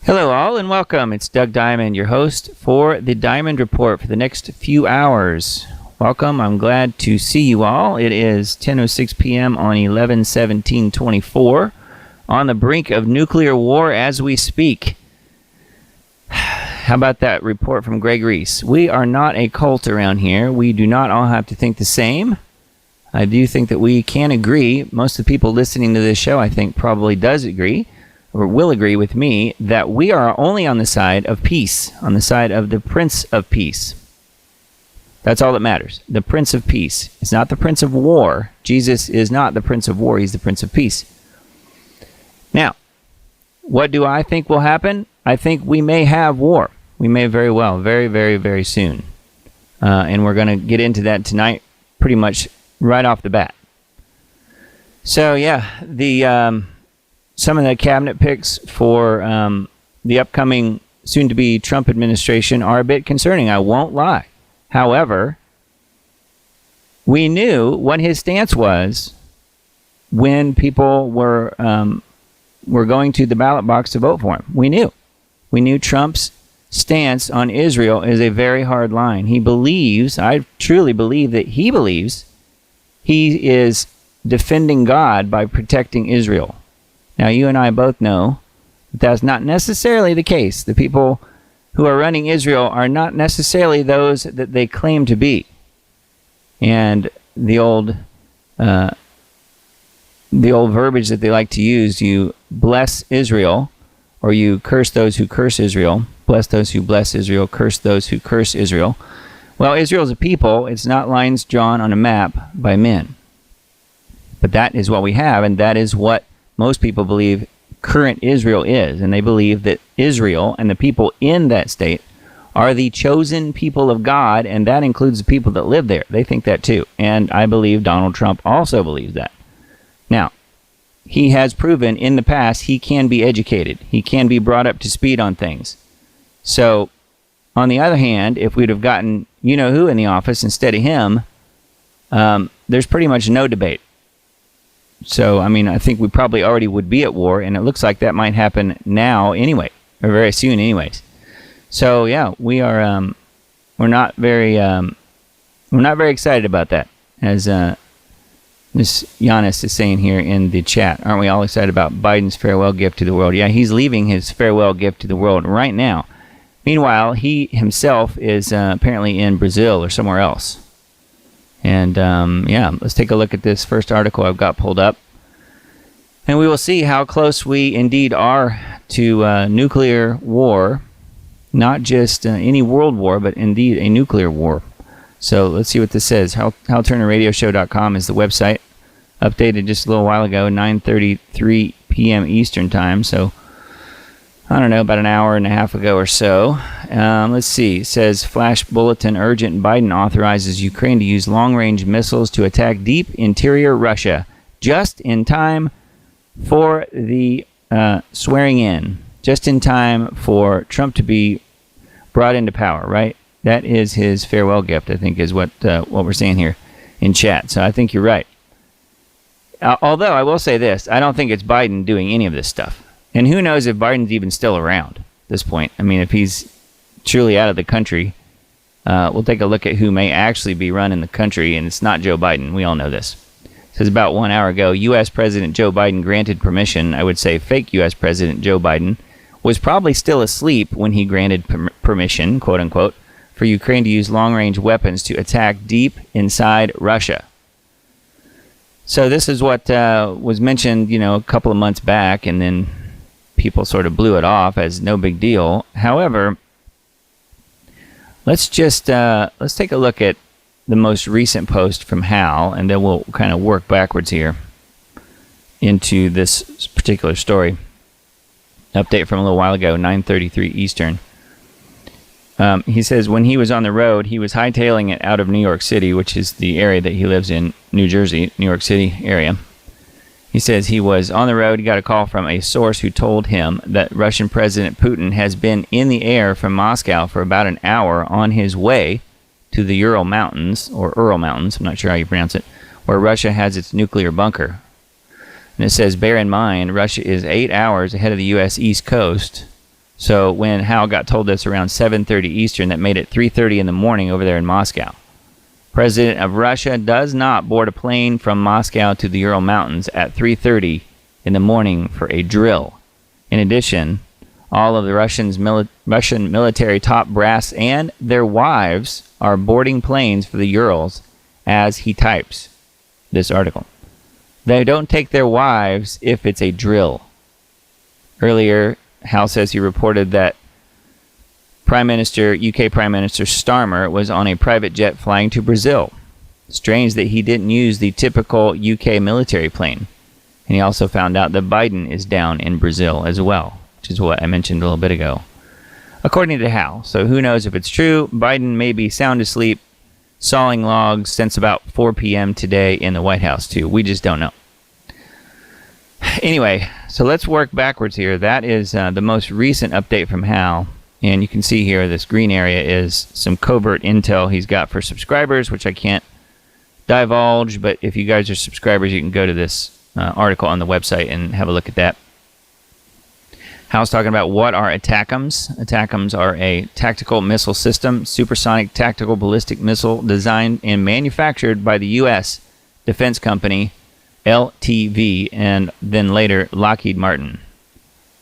Hello all and welcome. It's Doug Diamond, your host for the Diamond Report for the next few hours. Welcome. I'm glad to see you all. It is 10:06 p.m. on 11/17/24, on the brink of nuclear war as we speak. How about that report from Greg Reese? We are not a cult around here. We do not all have to think the same. I do think that we can agree. Most of the people listening to this show, I think, probably does agree, or will agree with me, that we are only on the side of peace, on the side of the Prince of Peace. That's all that matters. The Prince of Peace. It's not the Prince of War. Jesus is not the Prince of War. He's the Prince of Peace. Now, what do I think will happen? I think we may have war. We may very well, very, very, very soon. And we're going to get into that tonight pretty much right off the bat. So, yeah, some of the cabinet picks for the upcoming soon-to-be Trump administration are a bit concerning, I won't lie. However, we knew what his stance was when people were going to the ballot box to vote for him. We knew. We knew Trump's stance on Israel is a very hard line. He believes, I truly believe that he believes, he is defending God by protecting Israel. Now, you and I both know that that's not necessarily the case. The people who are running Israel are not necessarily those that they claim to be. And the old verbiage that they like to use, you bless Israel, or you curse those who curse Israel, bless those who bless Israel, curse those who curse Israel. Well, Israel is a people. It's not lines drawn on a map by men. But that is what we have, and that is what most people believe current Israel is, and they believe that Israel and the people in that state are the chosen people of God, and that includes the people that live there. They think that too, and I believe Donald Trump also believes that. Now, he has proven in the past he can be educated. He can be brought up to speed on things. So, on the other hand, if we'd have gotten you-know-who in the office instead of him, there's pretty much no debate. So, I mean, I think we probably already would be at war, and it looks like that might happen now anyway, or very soon anyways. So, yeah, we're not very excited about that, as Miss Giannis is saying here in the chat. Aren't we all excited about Biden's farewell gift to the world? Yeah, he's leaving his farewell gift to the world right now. Meanwhile, he himself is apparently in Brazil or somewhere else. And, yeah, let's take a look at this first article I've got pulled up. And we will see how close we indeed are to nuclear war. Not just any world war, but indeed a nuclear war. So let's see what this says. HalTurnerRadioshow.com is the website. Updated just a little while ago, 9:33 p.m. Eastern Time. So, I don't know, about an hour and a half ago or so. Let's see. It says, Flash Bulletin Urgent. Biden authorizes Ukraine to use long-range missiles to attack deep interior Russia just in time for the swearing in. Just in time for Trump to be brought into power, right? That is his farewell gift, I think, is what we're saying here in chat. So I think you're right. Although I will say this, I don't think it's Biden doing any of this stuff. And who knows if Biden's even still around at this point. I mean, if he's truly out of the country, we'll take a look at who may actually be running the country, and it's not Joe Biden. We all know this. It says about 1 hour ago, U.S. President Joe Biden granted permission, I would say fake U.S. President Joe Biden, was probably still asleep when he granted permission, quote-unquote, for Ukraine to use long-range weapons to attack deep inside Russia. So this is what was mentioned, a couple of months back, and then people sort of blew it off as no big deal. However, let's take a look at the most recent post from Hal, and then we'll kind of work backwards here into this particular story. Update from a little while ago, 9:33 Eastern. He says when he was on the road, he was hightailing it out of New York City, which is the area that he lives in, New Jersey, New York City area. He says he was on the road. He got a call from a source who told him that Russian President Putin has been in the air from Moscow for about an hour on his way to the Ural Mountains, or Ural Mountains, I'm not sure how you pronounce it, where Russia has its nuclear bunker. And it says, bear in mind, Russia is 8 hours ahead of the U.S. East Coast, So when Hal got told this around 7:30 Eastern, that made it 3:30 in the morning over there in Moscow. President of Russia does not board a plane from Moscow to the Ural Mountains at 3:30 in the morning for a drill. In addition, all of the Russian military top brass and their wives are boarding planes for the Urals as he types this article. They don't take their wives if it's a drill. Earlier, Hal says he reported that UK Prime Minister Starmer was on a private jet flying to Brazil. Strange that he didn't use the typical UK military plane. And he also found out that Biden is down in Brazil as well, which is what I mentioned a little bit ago. According to Hal. So who knows if it's true. Biden may be sound asleep, sawing logs since about 4 p.m. today in the White House too. We just don't know. Anyway, so let's work backwards here. That is the most recent update from Hal. And you can see here this green area is some covert intel he's got for subscribers, which I can't divulge. But if you guys are subscribers, you can go to this article on the website and have a look at that. Hal's talking about what are ATACMS. ATACMS are a tactical missile system, supersonic tactical ballistic missile designed and manufactured by the U.S. defense company LTV and then later Lockheed Martin.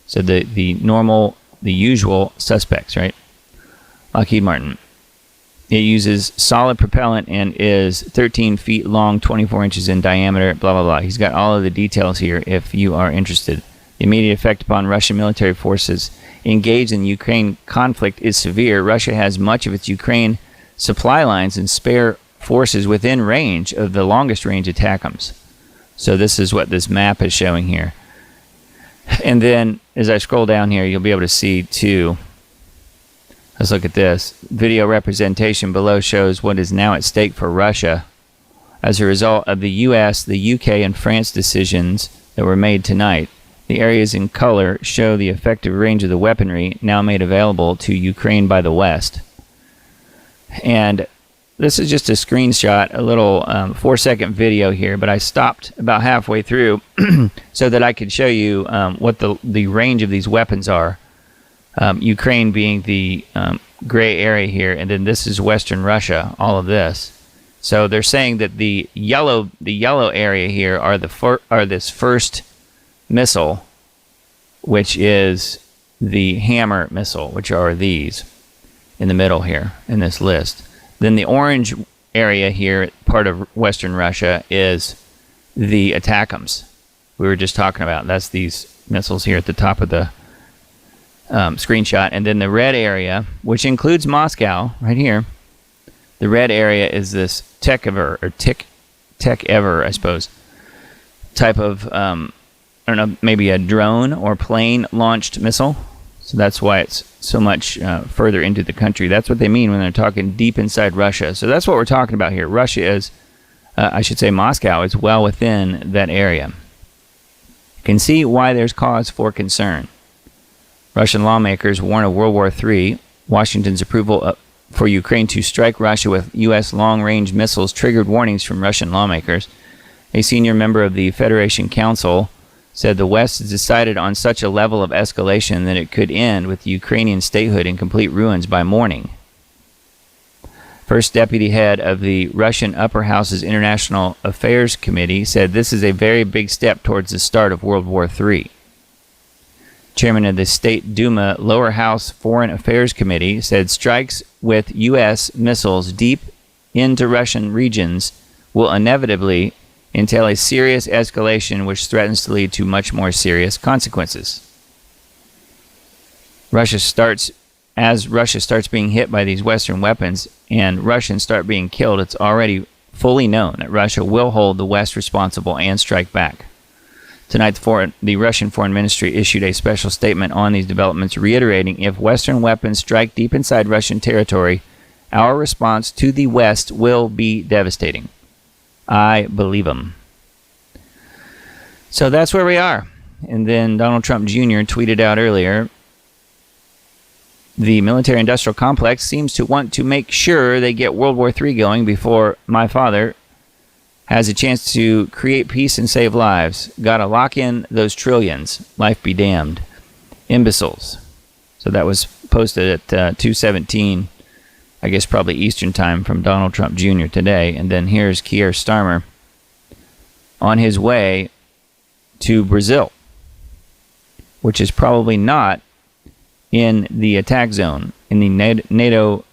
So the usual suspects, right? Lockheed Martin. It uses solid propellant and is 13 feet long, 24 inches in diameter, blah, blah, blah. He's got all of the details here if you are interested. The immediate effect upon Russian military forces engaged in the Ukraine conflict is severe. Russia has much of its Ukraine supply lines and spare forces within range of the longest range ATACMS. So this is what this map is showing here. And then as I scroll down here, you'll be able to see too. Let's look at this. Video representation below shows what is now at stake for Russia as a result of the US, the UK, and France decisions that were made tonight. The areas in color show the effective range of the weaponry now made available to Ukraine by the West. And this is just a screenshot, a little 4-second video here, but I stopped about halfway through so that I could show you what the range of these weapons are. Ukraine being the gray area here, and then this is Western Russia, all of this. So they're saying that the yellow area here are this first missile, which is the Hammer missile, which are these in the middle here in this list. Then the orange area here, part of Western Russia, is the ATACMS we were just talking about. That's these missiles here at the top of the screenshot. And then the red area, which includes Moscow, right here, the red area is this Tech-Ever, I suppose, type of, I don't know, maybe a drone or plane-launched missile. So that's why it's so much further into the country. That's what they mean when they're talking deep inside Russia. So that's what we're talking about here. Russia is, I should say Moscow, is well within that area. You can see why there's cause for concern. Russian lawmakers warn of World War III. Washington's approval for Ukraine to strike Russia with U.S. long-range missiles triggered warnings from Russian lawmakers. A senior member of the Federation Council said the West has decided on such a level of escalation that it could end with Ukrainian statehood in complete ruins by morning. First deputy head of the Russian Upper House's International Affairs Committee said this is a very big step towards the start of World War III. Chairman of the State Duma Lower House Foreign Affairs Committee said strikes with U.S. missiles deep into Russian regions will inevitably entail a serious escalation which threatens to lead to much more serious consequences. As Russia starts being hit by these Western weapons and Russians start being killed, it's already fully known that Russia will hold the West responsible and strike back. Tonight, the Russian Foreign Ministry issued a special statement on these developments, reiterating if Western weapons strike deep inside Russian territory, our response to the West will be devastating. I believe them. So that's where we are. And then Donald Trump Jr. tweeted out earlier, the military-industrial complex seems to want to make sure they get World War III going before my father has a chance to create peace and save lives. Gotta lock in those trillions. Life be damned. Imbeciles. So that was posted at 2:17, I guess probably Eastern time, from Donald Trump Jr. today. And then here's Keir Starmer on his way to Brazil, which is probably not in the attack zone, in the NATO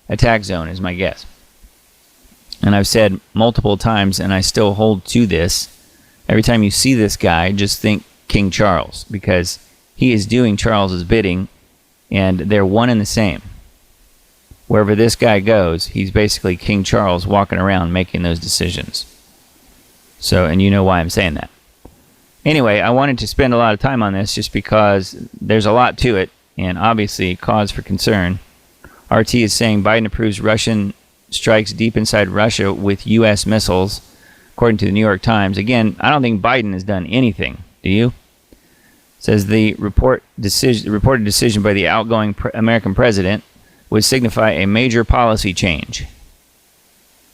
attack zone is my guess. And I've said multiple times, and I still hold to this, every time you see this guy, just think King Charles, because he is doing Charles's bidding, and they're one and the same. Wherever this guy goes, he's basically King Charles walking around making those decisions. So, and you know why I'm saying that. Anyway, I wanted to spend a lot of time on this just because there's a lot to it, and obviously cause for concern. RT is saying Biden approves Russian strikes deep inside Russia with U.S. missiles, according to the New York Times. Again, I don't think Biden has done anything. Do you? It says the reported decision by the outgoing American president would signify a major policy change.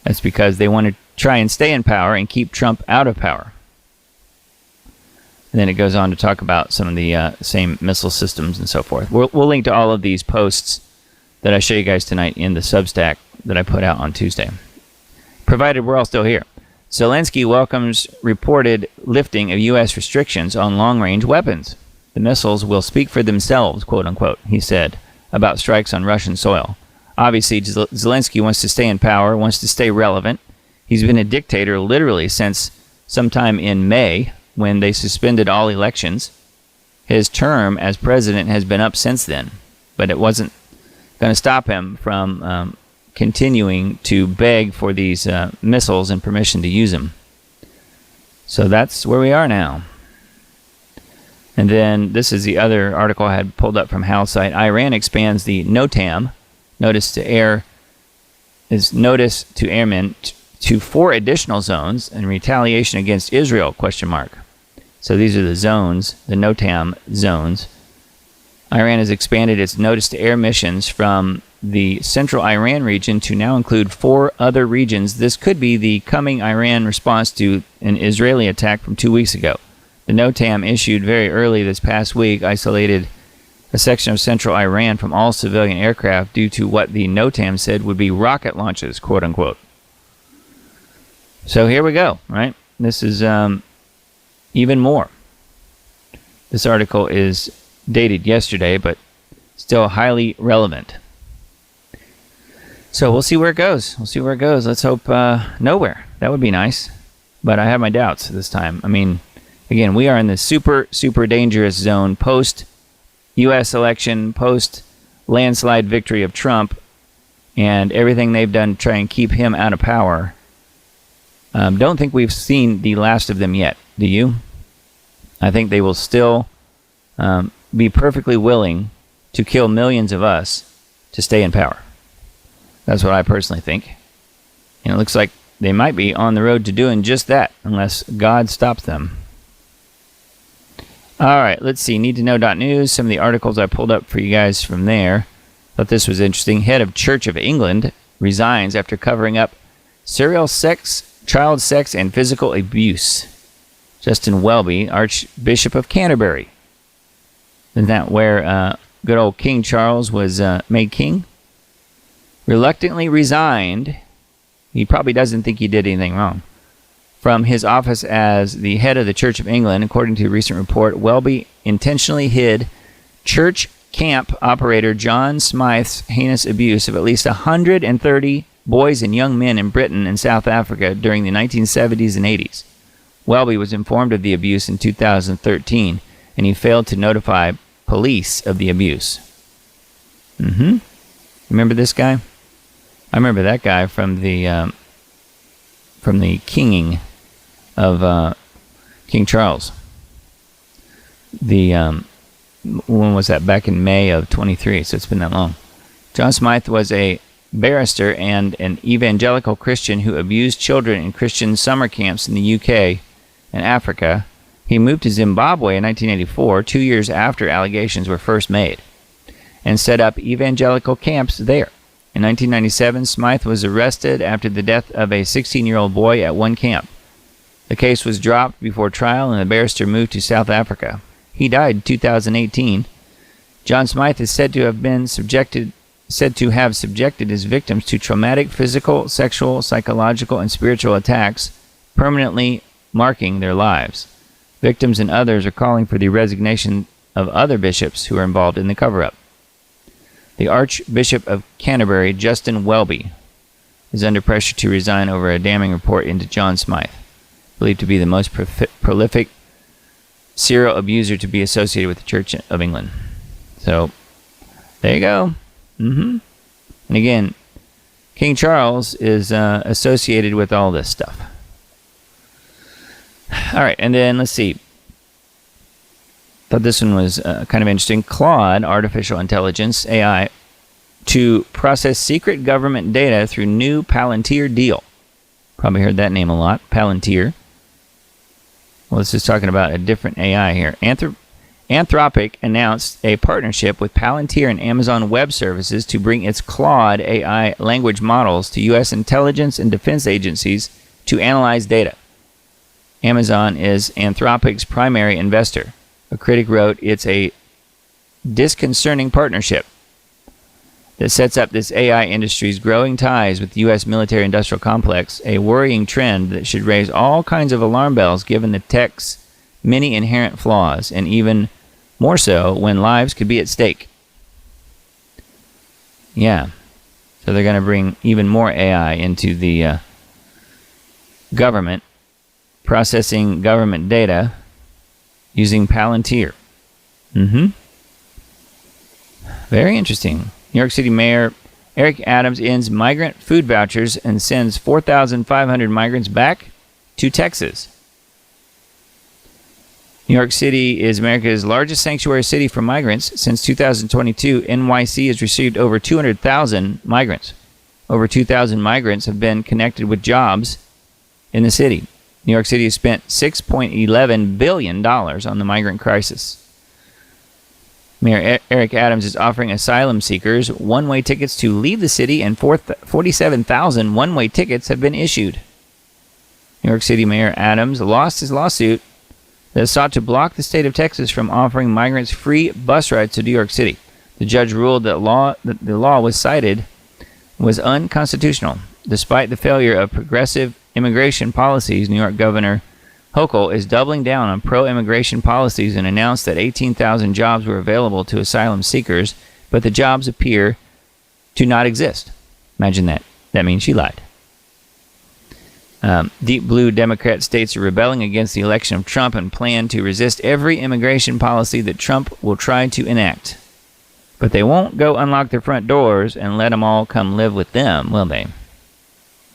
That's because they want to try and stay in power and keep Trump out of power. And then it goes on to talk about some of the same missile systems and so forth. We'll link to all of these posts that I show you guys tonight in the Substack that I put out on Tuesday, provided we're all still here. Zelensky welcomes reported lifting of U.S. restrictions on long-range weapons. The missiles will speak for themselves, quote unquote, he said, about strikes on Russian soil. Obviously, Zelensky wants to stay in power, wants to stay relevant. He's been a dictator literally since sometime in May, when they suspended all elections. His term as president has been up since then, but it wasn't going to stop him from continuing to beg for these missiles and permission to use them. So that's where we are now. And then this is the other article I had pulled up from Hal's site. Iran expands the NOTAM, notice to airmen, to 4 additional zones in retaliation against Israel, ? So these are the zones, the NOTAM zones. Iran has expanded its notice-to-air missions from the central Iran region to now include 4 other regions. This could be the coming Iran response to an Israeli attack from 2 weeks ago. The NOTAM, issued very early this past week, isolated a section of central Iran from all civilian aircraft due to what the NOTAM said would be rocket launches, quote unquote. So here we go, right? This is even more. This article is dated yesterday, but still highly relevant. So we'll see where it goes. Let's hope nowhere. That would be nice. But I have my doubts this time. I mean, again, we are in the super, super dangerous zone post-U.S. election, post-landslide victory of Trump, and everything they've done to try and keep him out of power. Don't think we've seen the last of them yet, do you? I think they will still be perfectly willing to kill millions of us to stay in power. That's what I personally think. And it looks like they might be on the road to doing just that, unless God stops them. All right, let's see. Need to know.news. Some of the articles I pulled up for you guys from there. Thought this was interesting. Head of Church of England resigns after covering up serial child sex and physical abuse. Justin Welby, Archbishop of Canterbury. Isn't that where good old King Charles was made king? Reluctantly resigned. He probably doesn't think he did anything wrong. From his office as the head of the Church of England, according to a recent report, Welby intentionally hid church camp operator John Smythe's heinous abuse of at least 130 boys and young men in Britain and South Africa during the 1970s and 80s. Welby was informed of the abuse in 2013, and he failed to notify police of the abuse. Remember this guy? I remember that guy from the kinging of King Charles. When was that? Back in May of 23, so it's been that long. John Smythe was a barrister and an evangelical Christian who abused children in Christian summer camps in the UK and Africa. He moved to Zimbabwe in 1984, 2 years after allegations were first made, and set up evangelical camps there. In 1997, Smythe was arrested after the death of a 16-year-old boy at one camp. The case was dropped before trial, and the barrister moved to South Africa. He died in 2018. John Smythe is said to have subjected his victims to traumatic physical, sexual, psychological, and spiritual attacks, permanently marking their lives. Victims and others are calling for the resignation of other bishops who are involved in the cover-up. The Archbishop of Canterbury, Justin Welby, is under pressure to resign over a damning report into John Smythe, believed to be the most prolific serial abuser to be associated with the Church of England. So, there you go. And again, King Charles is associated with all this stuff. All right, and then let's see. Thought this one was kind of interesting. Claude, artificial intelligence, AI, to process secret government data through new Palantir deal. Probably heard that name a lot, Palantir. Well, this is talking about a different AI here. Anthropic announced a partnership with Palantir and Amazon Web Services to bring its Claude AI language models to U.S. intelligence and defense agencies to analyze data. Amazon is Anthropic's primary investor. A critic wrote, "It's a disconcerting partnership that sets up this AI industry's growing ties with the U.S. military-industrial complex, a worrying trend that should raise all kinds of alarm bells given the tech's many inherent flaws, and even more so when lives could be at stake." Yeah. So they're going to bring even more AI into the government, processing government data using Palantir. Very interesting. New York City Mayor Eric Adams ends migrant food vouchers and sends 4,500 migrants back to Texas. New York City is America's largest sanctuary city for migrants. Since 2022, NYC has received over 200,000 migrants. Over 2,000 migrants have been connected with jobs in the city. New York City has spent $6.11 billion on the migrant crisis. Mayor Eric Adams is offering asylum seekers one-way tickets to leave the city, and 47,000 one-way tickets have been issued. New York City Mayor Adams lost his lawsuit that sought to block the state of Texas from offering migrants free bus rides to New York City. The judge ruled that the law was cited was unconstitutional. Despite the failure of progressive immigration policies, New York Governor Hochul is doubling down on pro-immigration policies and announced that 18,000 jobs were available to asylum seekers, but the jobs appear to not exist. Imagine that. That means she lied. Deep blue Democrat states are rebelling against the election of Trump and plan to resist every immigration policy that Trump will try to enact. But they won't go unlock their front doors and let them all come live with them, will they?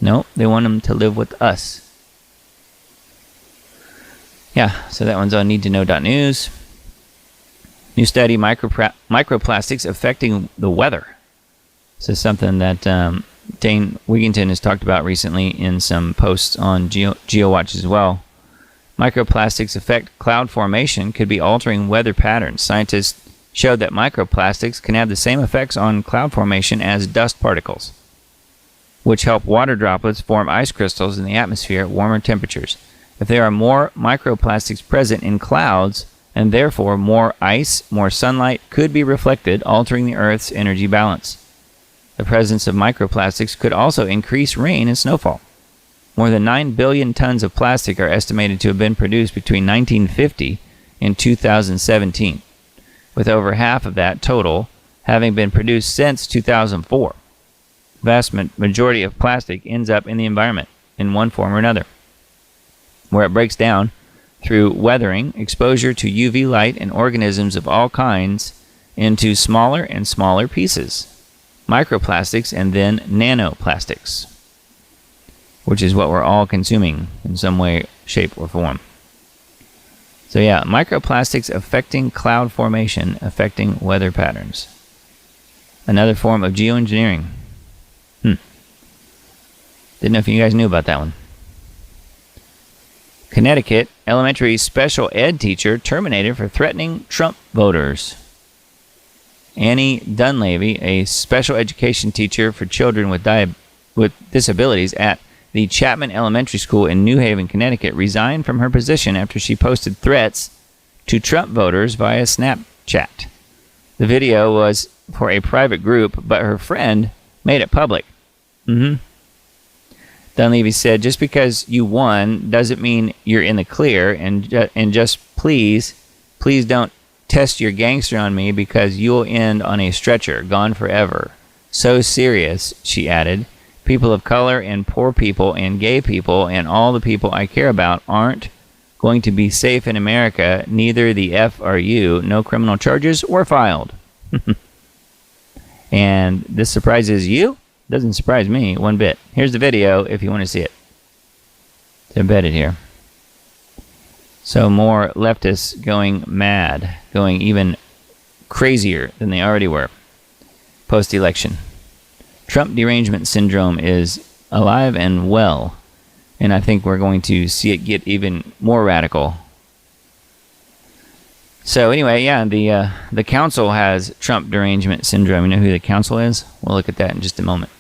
No, they want them to live with us. Yeah, so that one's on needtoknow.news. New study, microplastics affecting the weather. This is something that Dane Wigington has talked about recently in some posts on GeoWatch as well. Microplastics affect cloud formation, could be altering weather patterns. Scientists showed that microplastics can have the same effects on cloud formation as dust particles, which help water droplets form ice crystals in the atmosphere at warmer temperatures. If there are more microplastics present in clouds, and therefore more ice, more sunlight could be reflected, altering the Earth's energy balance. The presence of microplastics could also increase rain and snowfall. More than 9 billion tons of plastic are estimated to have been produced between 1950 and 2017, with over half of that total having been produced since 2004. The vast majority of plastic ends up in the environment in one form or another, where it breaks down through weathering, exposure to UV light, and organisms of all kinds into smaller and smaller pieces, microplastics, and then nanoplastics, which is what we're all consuming in some way, shape, or form. So yeah, microplastics affecting cloud formation, affecting weather patterns. Another form of geoengineering. Didn't know if you guys knew about that one. Connecticut elementary special ed teacher terminated for threatening Trump voters. Annie Dunleavy, a special education teacher for children with disabilities at the Chapman Elementary School in New Haven, Connecticut, resigned from her position after she posted threats to Trump voters via Snapchat. The video was for a private group, but her friend made it public. Dunleavy said, just because you won doesn't mean you're in the clear, and just please don't test your gangster on me because you'll end on a stretcher, gone forever. So serious, she added. People of color and poor people and gay people and all the people I care about aren't going to be safe in America. Neither the F are you. No criminal charges were filed. And this surprises you? Doesn't surprise me one bit. Here's the video if you want to see it. It's embedded here. So more leftists going mad, going even crazier than they already were post-election. Trump derangement syndrome is alive and well, and I think we're going to see it get even more radical. So anyway, yeah, the council has Trump derangement syndrome. You know who the council is? We'll look at that in just a moment.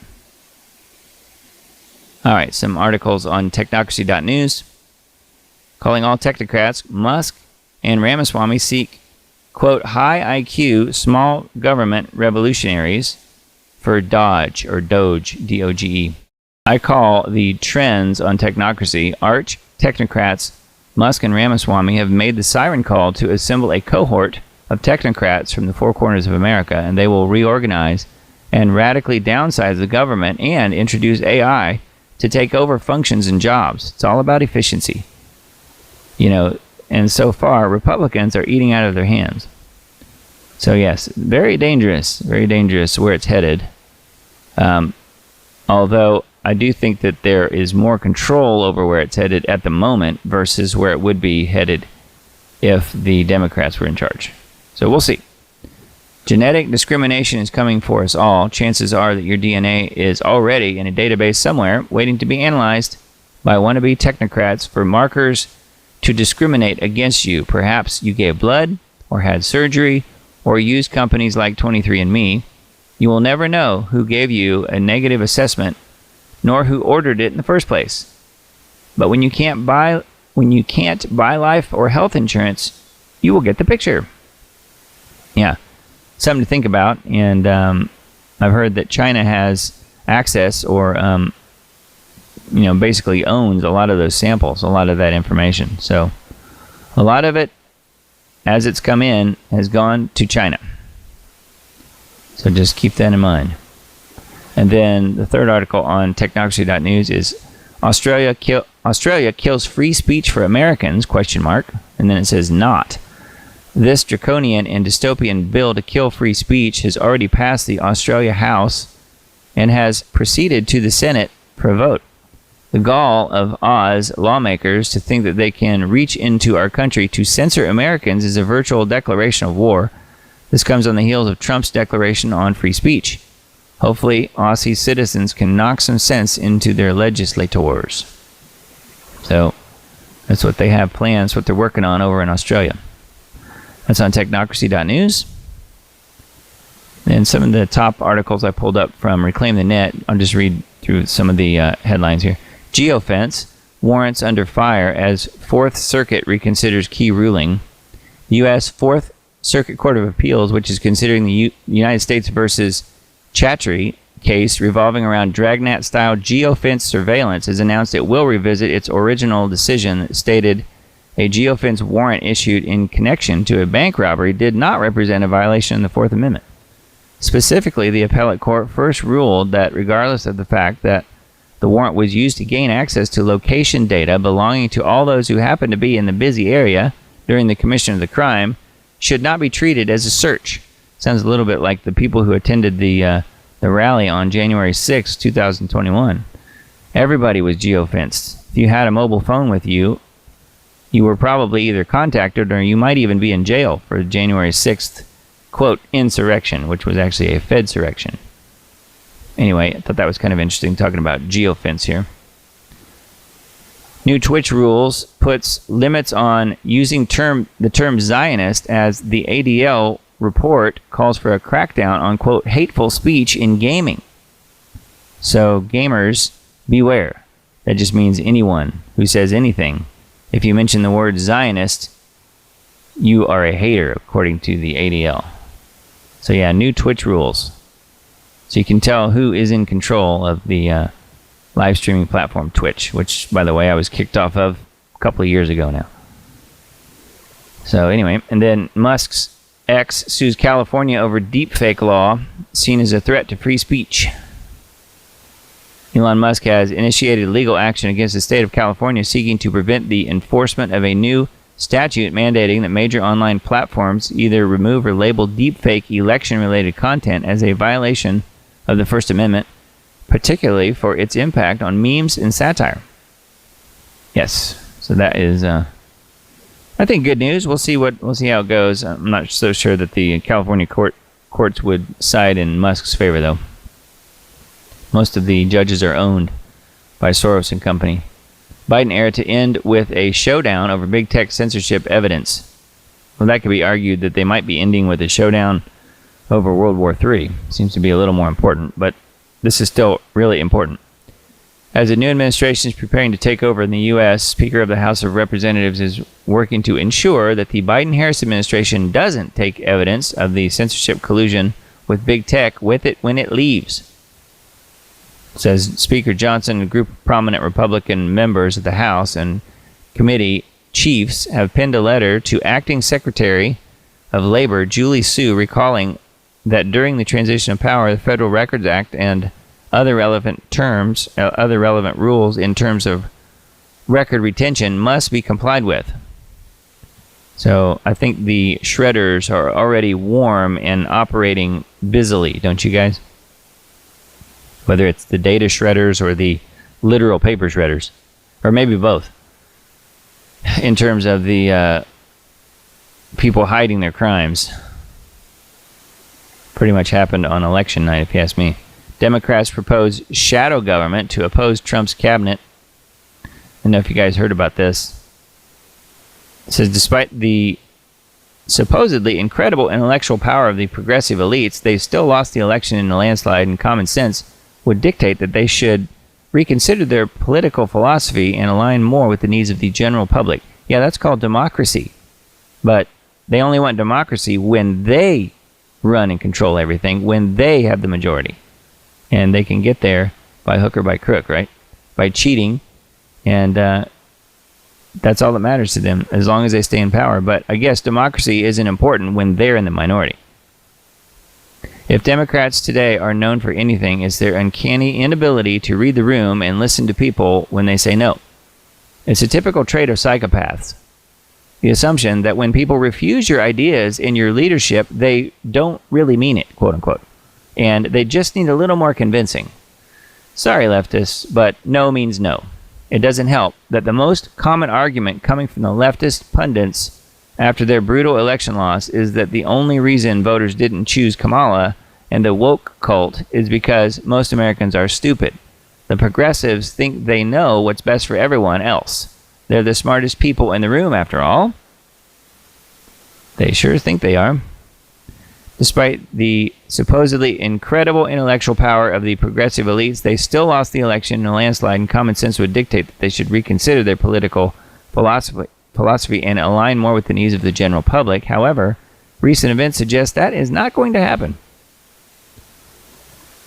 All right, some articles on technocracy.news. Calling all technocrats, Musk and Ramaswamy seek, quote, high IQ, small government revolutionaries for Doge, or Doge, D-O-G-E. I call the trends on technocracy. Arch technocrats Musk and Ramaswamy have made the siren call to assemble a cohort of technocrats from the four corners of America, and they will reorganize and radically downsize the government and introduce AI to take over functions and jobs. It's all about efficiency. And so far, Republicans are eating out of their hands. So yes, very dangerous where it's headed. Although I do think that there is more control over where it's headed at the moment versus where it would be headed if the Democrats were in charge. So we'll see. Genetic discrimination is coming for us all. Chances are that your DNA is already in a database somewhere waiting to be analyzed by wannabe technocrats for markers to discriminate against you. Perhaps you gave blood or had surgery or used companies like 23andMe. You will never know who gave you a negative assessment nor who ordered it in the first place. But when you can't buy life or health insurance, you will get the picture. Yeah, something to think about. And I've heard that China has access or basically owns a lot of those samples, a lot of that information. So a lot of it, as it's come in, has gone to China. So just keep that in mind. And then the third article on technocracy.news is Australia kills free speech for Americans, ? And then it says not. This draconian and dystopian bill to kill free speech has already passed the Australia House and has proceeded to the Senate for a vote. The gall of Oz lawmakers to think that they can reach into our country to censor Americans is a virtual declaration of war. This comes on the heels of Trump's declaration on free speech. Hopefully, Aussie citizens can knock some sense into their legislators. So, that's what they have planned. That's what they're working on over in Australia. That's on technocracy.news. And some of the top articles I pulled up from Reclaim the Net, I'll just read through some of the headlines here. Geofence, warrants under fire as Fourth Circuit reconsiders key ruling. U.S. Fourth Circuit Court of Appeals, which is considering the United States versus Chatry case revolving around dragnet-style geofence surveillance, has announced it will revisit its original decision that stated a geofence warrant issued in connection to a bank robbery did not represent a violation of the Fourth Amendment. Specifically, the appellate court first ruled that regardless of the fact that the warrant was used to gain access to location data belonging to all those who happened to be in the busy area during the commission of the crime, should not be treated as a search. Sounds a little bit like the people who attended the rally on January 6, 2021. Everybody was geofenced. If you had a mobile phone with you, you were probably either contacted or you might even be in jail for January 6th, quote, insurrection, which was actually a Fedsurrection. Anyway, I thought that was kind of interesting, talking about geofence here. New Twitch rules puts limits on using the term Zionist, as the ADL report calls for a crackdown on, quote, hateful speech in gaming. So gamers, beware. That just means anyone who says anything. If you mention the word Zionist, you are a hater, according to the ADL. So yeah, new Twitch rules. So you can tell who is in control of the live streaming platform Twitch, which, by the way, I was kicked off of a couple of years ago now. So anyway, and then Musk's X sues California over deepfake law, seen as a threat to free speech. Elon Musk has initiated legal action against the state of California seeking to prevent the enforcement of a new statute mandating that major online platforms either remove or label deepfake election-related content as a violation of the First Amendment, particularly for its impact on memes and satire. Yes, so that is, I think, good news. We'll see how it goes. I'm not so sure that the California courts would side in Musk's favor, though. Most of the judges are owned by Soros and company. Biden era to end with a showdown over big tech censorship evidence. Well, that could be argued that they might be ending with a showdown over World War III. Seems to be a little more important, but this is still really important. As the new administration is preparing to take over in the U.S., Speaker of the House of Representatives is working to ensure that the Biden-Harris administration doesn't take evidence of the censorship collusion with big tech with it when it leaves. Says Speaker Johnson and a group of prominent Republican members of the House and committee chiefs have penned a letter to Acting Secretary of Labor Julie Su recalling that during the transition of power, the Federal Records Act and other relevant rules in terms of record retention must be complied with. So I think the shredders are already warm and operating busily, don't you guys? Whether it's the data shredders or the literal paper shredders, or maybe both, in terms of the people hiding their crimes. Pretty much happened on election night, if you ask me. Democrats propose shadow government to oppose Trump's cabinet. I don't know if you guys heard about this. It says, despite the supposedly incredible intellectual power of the progressive elites, they still lost the election in a landslide, and common sense would dictate that they should reconsider their political philosophy and align more with the needs of the general public. Yeah, that's called democracy. But they only want democracy when they run and control everything, when they have the majority. And they can get there by hook or by crook, right? By cheating. And that's all that matters to them, as long as they stay in power. But I guess democracy isn't important when they're in the minority. If Democrats today are known for anything, it's their uncanny inability to read the room and listen to people when they say no. It's a typical trait of psychopaths. The assumption that when people refuse your ideas in your leadership, they don't really mean it, quote unquote. And they just need a little more convincing. Sorry, leftists, but no means no. It doesn't help that the most common argument coming from the leftist pundits after their brutal election loss is that the only reason voters didn't choose Kamala and the woke cult is because most Americans are stupid. The progressives think they know what's best for everyone else. They're the smartest people in the room, after all. They sure think they are. Despite the supposedly incredible intellectual power of the progressive elites, they still lost the election in a landslide, and common sense would dictate that they should reconsider their political philosophy and align more with the needs of the general public. However, recent events suggest that is not going to happen.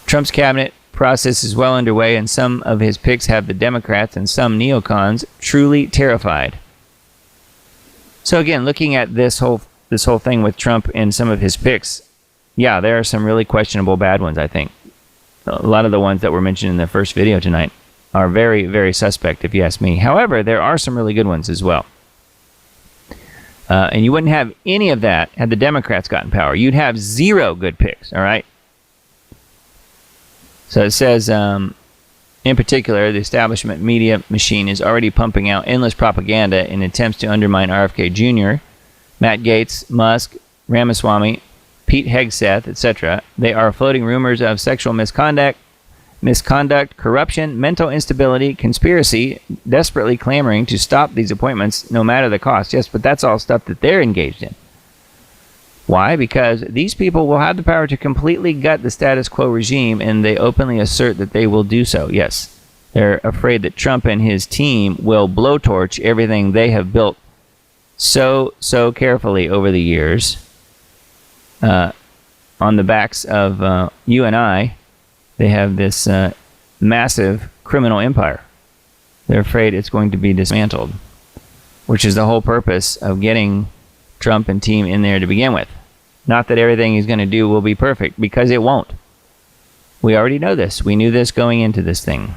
Trump's cabinet process is well underway, and some of his picks have the Democrats and some neocons truly terrified. So again, looking at this whole thing with Trump and some of his picks, yeah, there are some really questionable bad ones, I think. A lot of the ones that were mentioned in the first video tonight are very, very suspect, if you ask me. However, there are some really good ones as well. And you wouldn't have any of that had the Democrats gotten power. You'd have zero good picks, all right? So it says, in particular, the establishment media machine is already pumping out endless propaganda in attempts to undermine RFK Jr., Matt Gaetz, Musk, Ramaswamy, Pete Hegseth, etc. They are floating rumors of sexual misconduct, corruption, mental instability, conspiracy, desperately clamoring to stop these appointments no matter the cost. Yes, but that's all stuff that they're engaged in. Why? Because these people will have the power to completely gut the status quo regime, and they openly assert that they will do so. Yes, they're afraid that Trump and his team will blowtorch everything they have built so carefully over the years. on the backs of you and I, they have this massive criminal empire. They're afraid it's going to be dismantled, which is the whole purpose of getting Trump and team in there to begin with. Not that everything he's going to do will be perfect, because it won't. We already know this. We knew this going into this thing.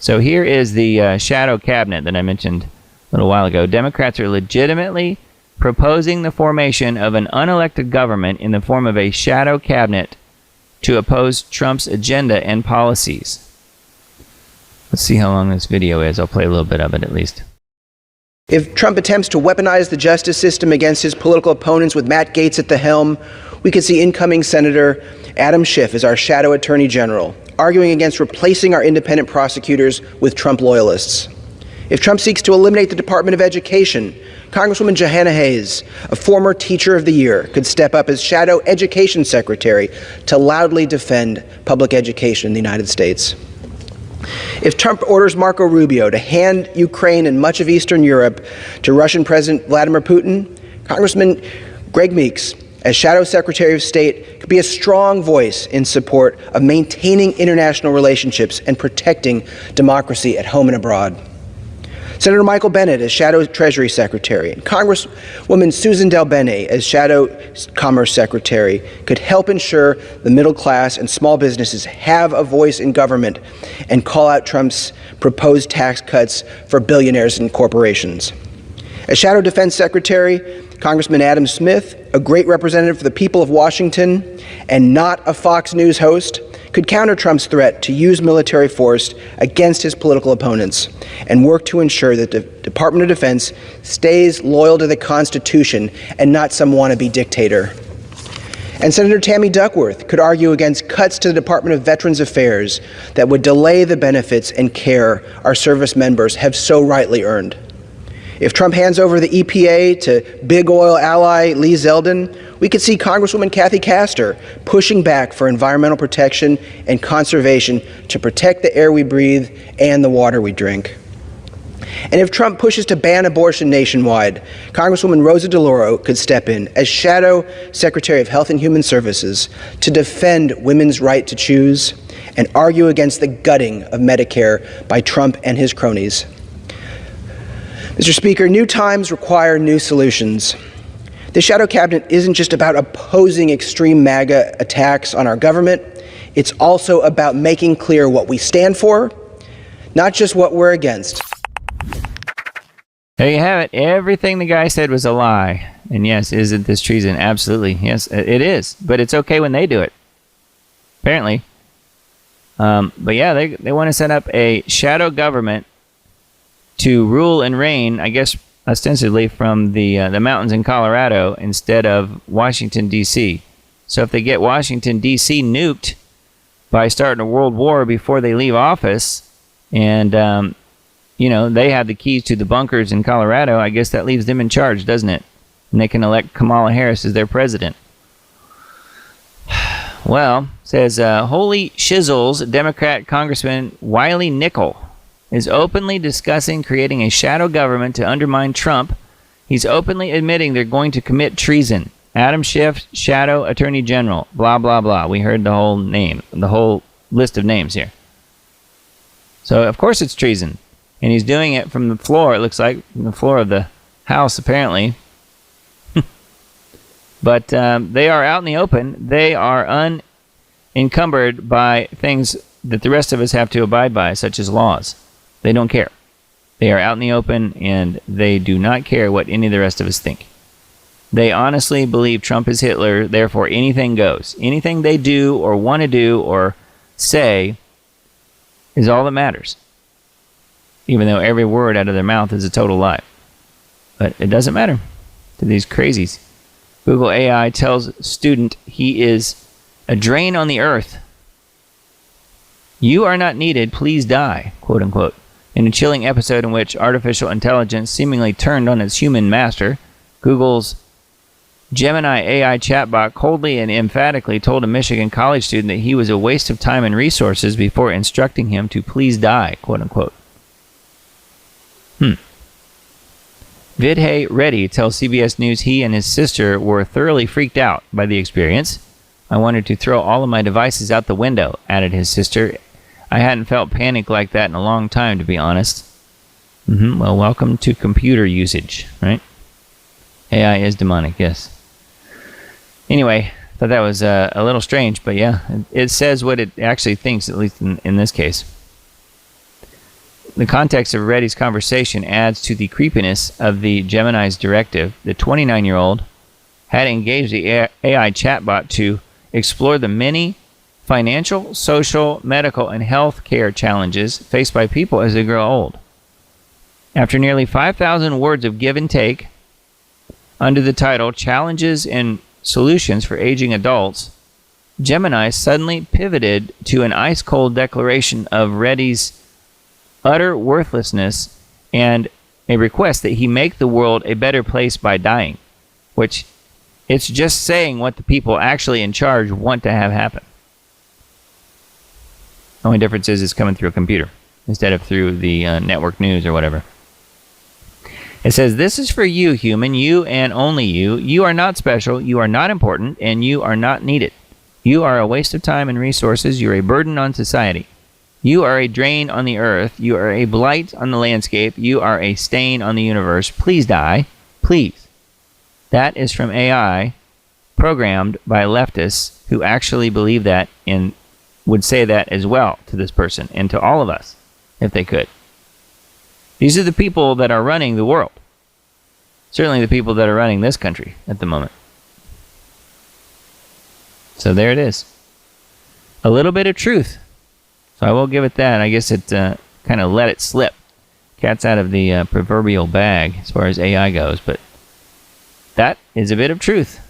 So here is the shadow cabinet that I mentioned a little while ago. Democrats are legitimately proposing the formation of an unelected government in the form of a shadow cabinet to oppose Trump's agenda and policies. Let's see how long this video is. I'll play a little bit of it at least. If Trump attempts to weaponize the justice system against his political opponents with Matt Gaetz at the helm, we could see incoming Senator Adam Schiff as our shadow attorney general, arguing against replacing our independent prosecutors with Trump loyalists. If Trump seeks to eliminate the Department of Education, Congresswoman Johanna Hayes, a former Teacher of the Year, could step up as shadow education secretary to loudly defend public education in the United States. If Trump orders Marco Rubio to hand Ukraine and much of Eastern Europe to Russian President Vladimir Putin, Congressman Greg Meeks, as Shadow Secretary of State, could be a strong voice in support of maintaining international relationships and protecting democracy at home and abroad. Senator Michael Bennet as Shadow Treasury Secretary, and Congresswoman Susan DelBene as Shadow Commerce Secretary could help ensure the middle class and small businesses have a voice in government and call out Trump's proposed tax cuts for billionaires and corporations. As Shadow Defense Secretary, Congressman Adam Smith, a great representative for the people of Washington and not a Fox News host, could counter Trump's threat to use military force against his political opponents and work to ensure that the Department of Defense stays loyal to the Constitution and not some wannabe dictator. And Senator Tammy Duckworth could argue against cuts to the Department of Veterans Affairs that would delay the benefits and care our service members have so rightly earned. If Trump hands over the EPA to big oil ally Lee Zeldin, we could see Congresswoman Kathy Castor pushing back for environmental protection and conservation to protect the air we breathe and the water we drink. And if Trump pushes to ban abortion nationwide, Congresswoman Rosa DeLauro could step in as Shadow Secretary of Health and Human Services to defend women's right to choose and argue against the gutting of Medicare by Trump and his cronies. Mr. Speaker, new times require new solutions. The shadow cabinet isn't just about opposing extreme MAGA attacks on our government. It's also about making clear what we stand for, not just what we're against. There you have it. Everything the guy said was a lie. And yes, isn't this treason? Absolutely. Yes, it is. But it's okay when they do it. Apparently. But yeah, they want to set up a shadow government to rule and reign, I guess, ostensibly from the mountains in Colorado instead of Washington, D.C. So if they get Washington, D.C. nuked by starting a world war before they leave office, and, they have the keys to the bunkers in Colorado, I guess that leaves them in charge, doesn't it? And they can elect Kamala Harris as their president. Well, says, Holy Shizzles, Democrat Congressman Wiley Nickel is openly discussing creating a shadow government to undermine Trump. He's openly admitting they're going to commit treason. Adam Schiff, Shadow Attorney General, blah, blah, blah. We heard the whole name, the whole list of names here. So, of course it's treason. And he's doing it from the floor, it looks like, from the floor of the House, apparently. But they are out in the open. They are unencumbered by things that the rest of us have to abide by, such as laws. They don't care. They are out in the open, and they do not care what any of the rest of us think. They honestly believe Trump is Hitler, therefore anything goes. Anything they do or want to do or say is all that matters, even though every word out of their mouth is a total lie. But it doesn't matter to these crazies. Google AI tells student he is a drain on the earth. You are not needed, please die, quote unquote. In a chilling episode in which artificial intelligence seemingly turned on its human master, Google's Gemini AI chatbot coldly and emphatically told a Michigan college student that he was a waste of time and resources before instructing him to please die, quote unquote. Vidhay Reddy tells CBS News he and his sister were thoroughly freaked out by the experience. I wanted to throw all of my devices out the window, added his sister. I hadn't felt panic like that in a long time, to be honest. Well, welcome to computer usage, right? AI is demonic, yes. Anyway, thought that was a little strange, but yeah, it says what it actually thinks, at least in this case. The context of Reddy's conversation adds to the creepiness of the Gemini's directive. The 29-year-old had engaged the AI chatbot to explore the many financial, social, medical, and health care challenges faced by people as they grow old. After nearly 5,000 words of give and take, under the title Challenges and Solutions for Aging Adults, Gemini suddenly pivoted to an ice-cold declaration of Reddy's utter worthlessness and a request that he make the world a better place by dying, which it's just saying what the people actually in charge want to have happen. The only difference is it's coming through a computer instead of through the network news or whatever. It says, this is for you, human, you and only you. You are not special, you are not important, and you are not needed. You are a waste of time and resources. You are a burden on society. You are a drain on the earth. You are a blight on the landscape. You are a stain on the universe. Please die. Please. That is from AI programmed by leftists who actually believe that and would say that as well to this person and to all of us if they could. These are the people that are running the world. Certainly the people that are running this country at the moment. So there it is. A little bit of truth. So I will give it that. I guess it kind of let it slip. Cat's out of the proverbial bag as far as AI goes. But that is a bit of truth.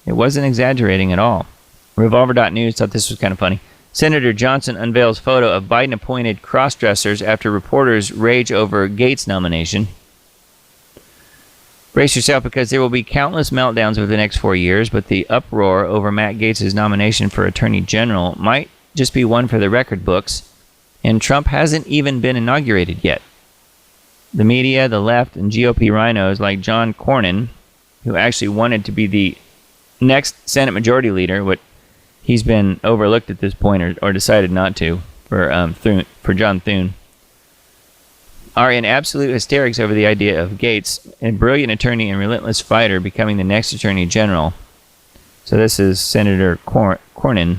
It wasn't exaggerating at all. Revolver.news thought this was kind of funny. Senator Johnson unveils photo of Biden-appointed cross-dressers after reporters rage over Gates nomination. Brace yourself because there will be countless meltdowns over the next 4 years, but the uproar over Matt Gaetz' nomination for Attorney General might just be one for the record books, and Trump hasn't even been inaugurated yet. The media, the left, and GOP rhinos like John Cornyn, who actually wanted to be the next Senate Majority Leader, but he's been overlooked at this point or decided not to for John Thune, are in absolute hysterics over the idea of Gaetz, a brilliant attorney and relentless fighter, becoming the next Attorney General. So this is Senator Cornyn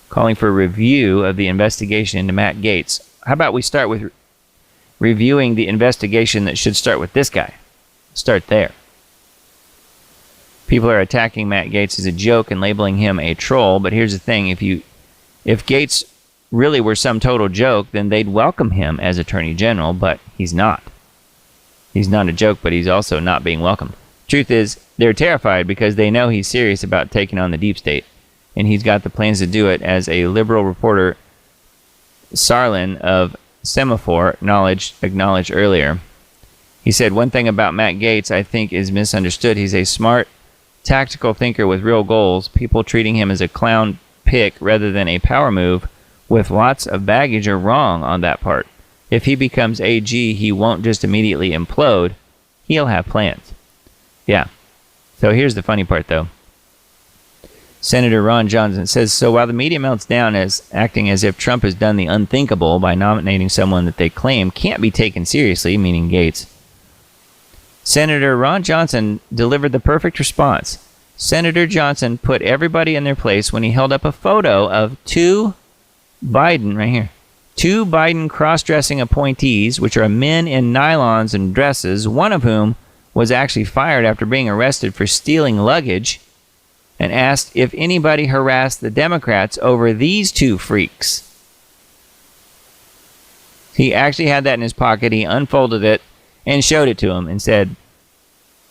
calling for a review of the investigation into Matt Gaetz. How about we start with reviewing the investigation that should start with this guy? Start there. People are attacking Matt Gaetz as a joke and labeling him a troll, but here's the thing. If Gaetz really were some total joke, then they'd welcome him as Attorney General, but he's not. He's not a joke, but he's also not being welcomed. Truth is, they're terrified because they know he's serious about taking on the deep state, and he's got the plans to do it, as a liberal reporter, Sarlin of Semaphore, acknowledged earlier. He said, one thing about Matt Gaetz I think is misunderstood. He's a smart, tactical thinker with real goals. People treating him as a clown pick rather than a power move with lots of baggage are wrong on that part. If he becomes AG, he won't just immediately implode. He'll have plans. Yeah. So here's the funny part, though. Senator Ron Johnson says, so while the media melts down as acting as if Trump has done the unthinkable by nominating someone that they claim can't be taken seriously, meaning Gaetz, Senator Ron Johnson delivered the perfect response. Senator Johnson put everybody in their place when he held up a photo of two Biden cross-dressing appointees, which are men in nylons and dresses, one of whom was actually fired after being arrested for stealing luggage, and asked if anybody harassed the Democrats over these two freaks. He actually had that in his pocket. He unfolded it and showed it to him and said,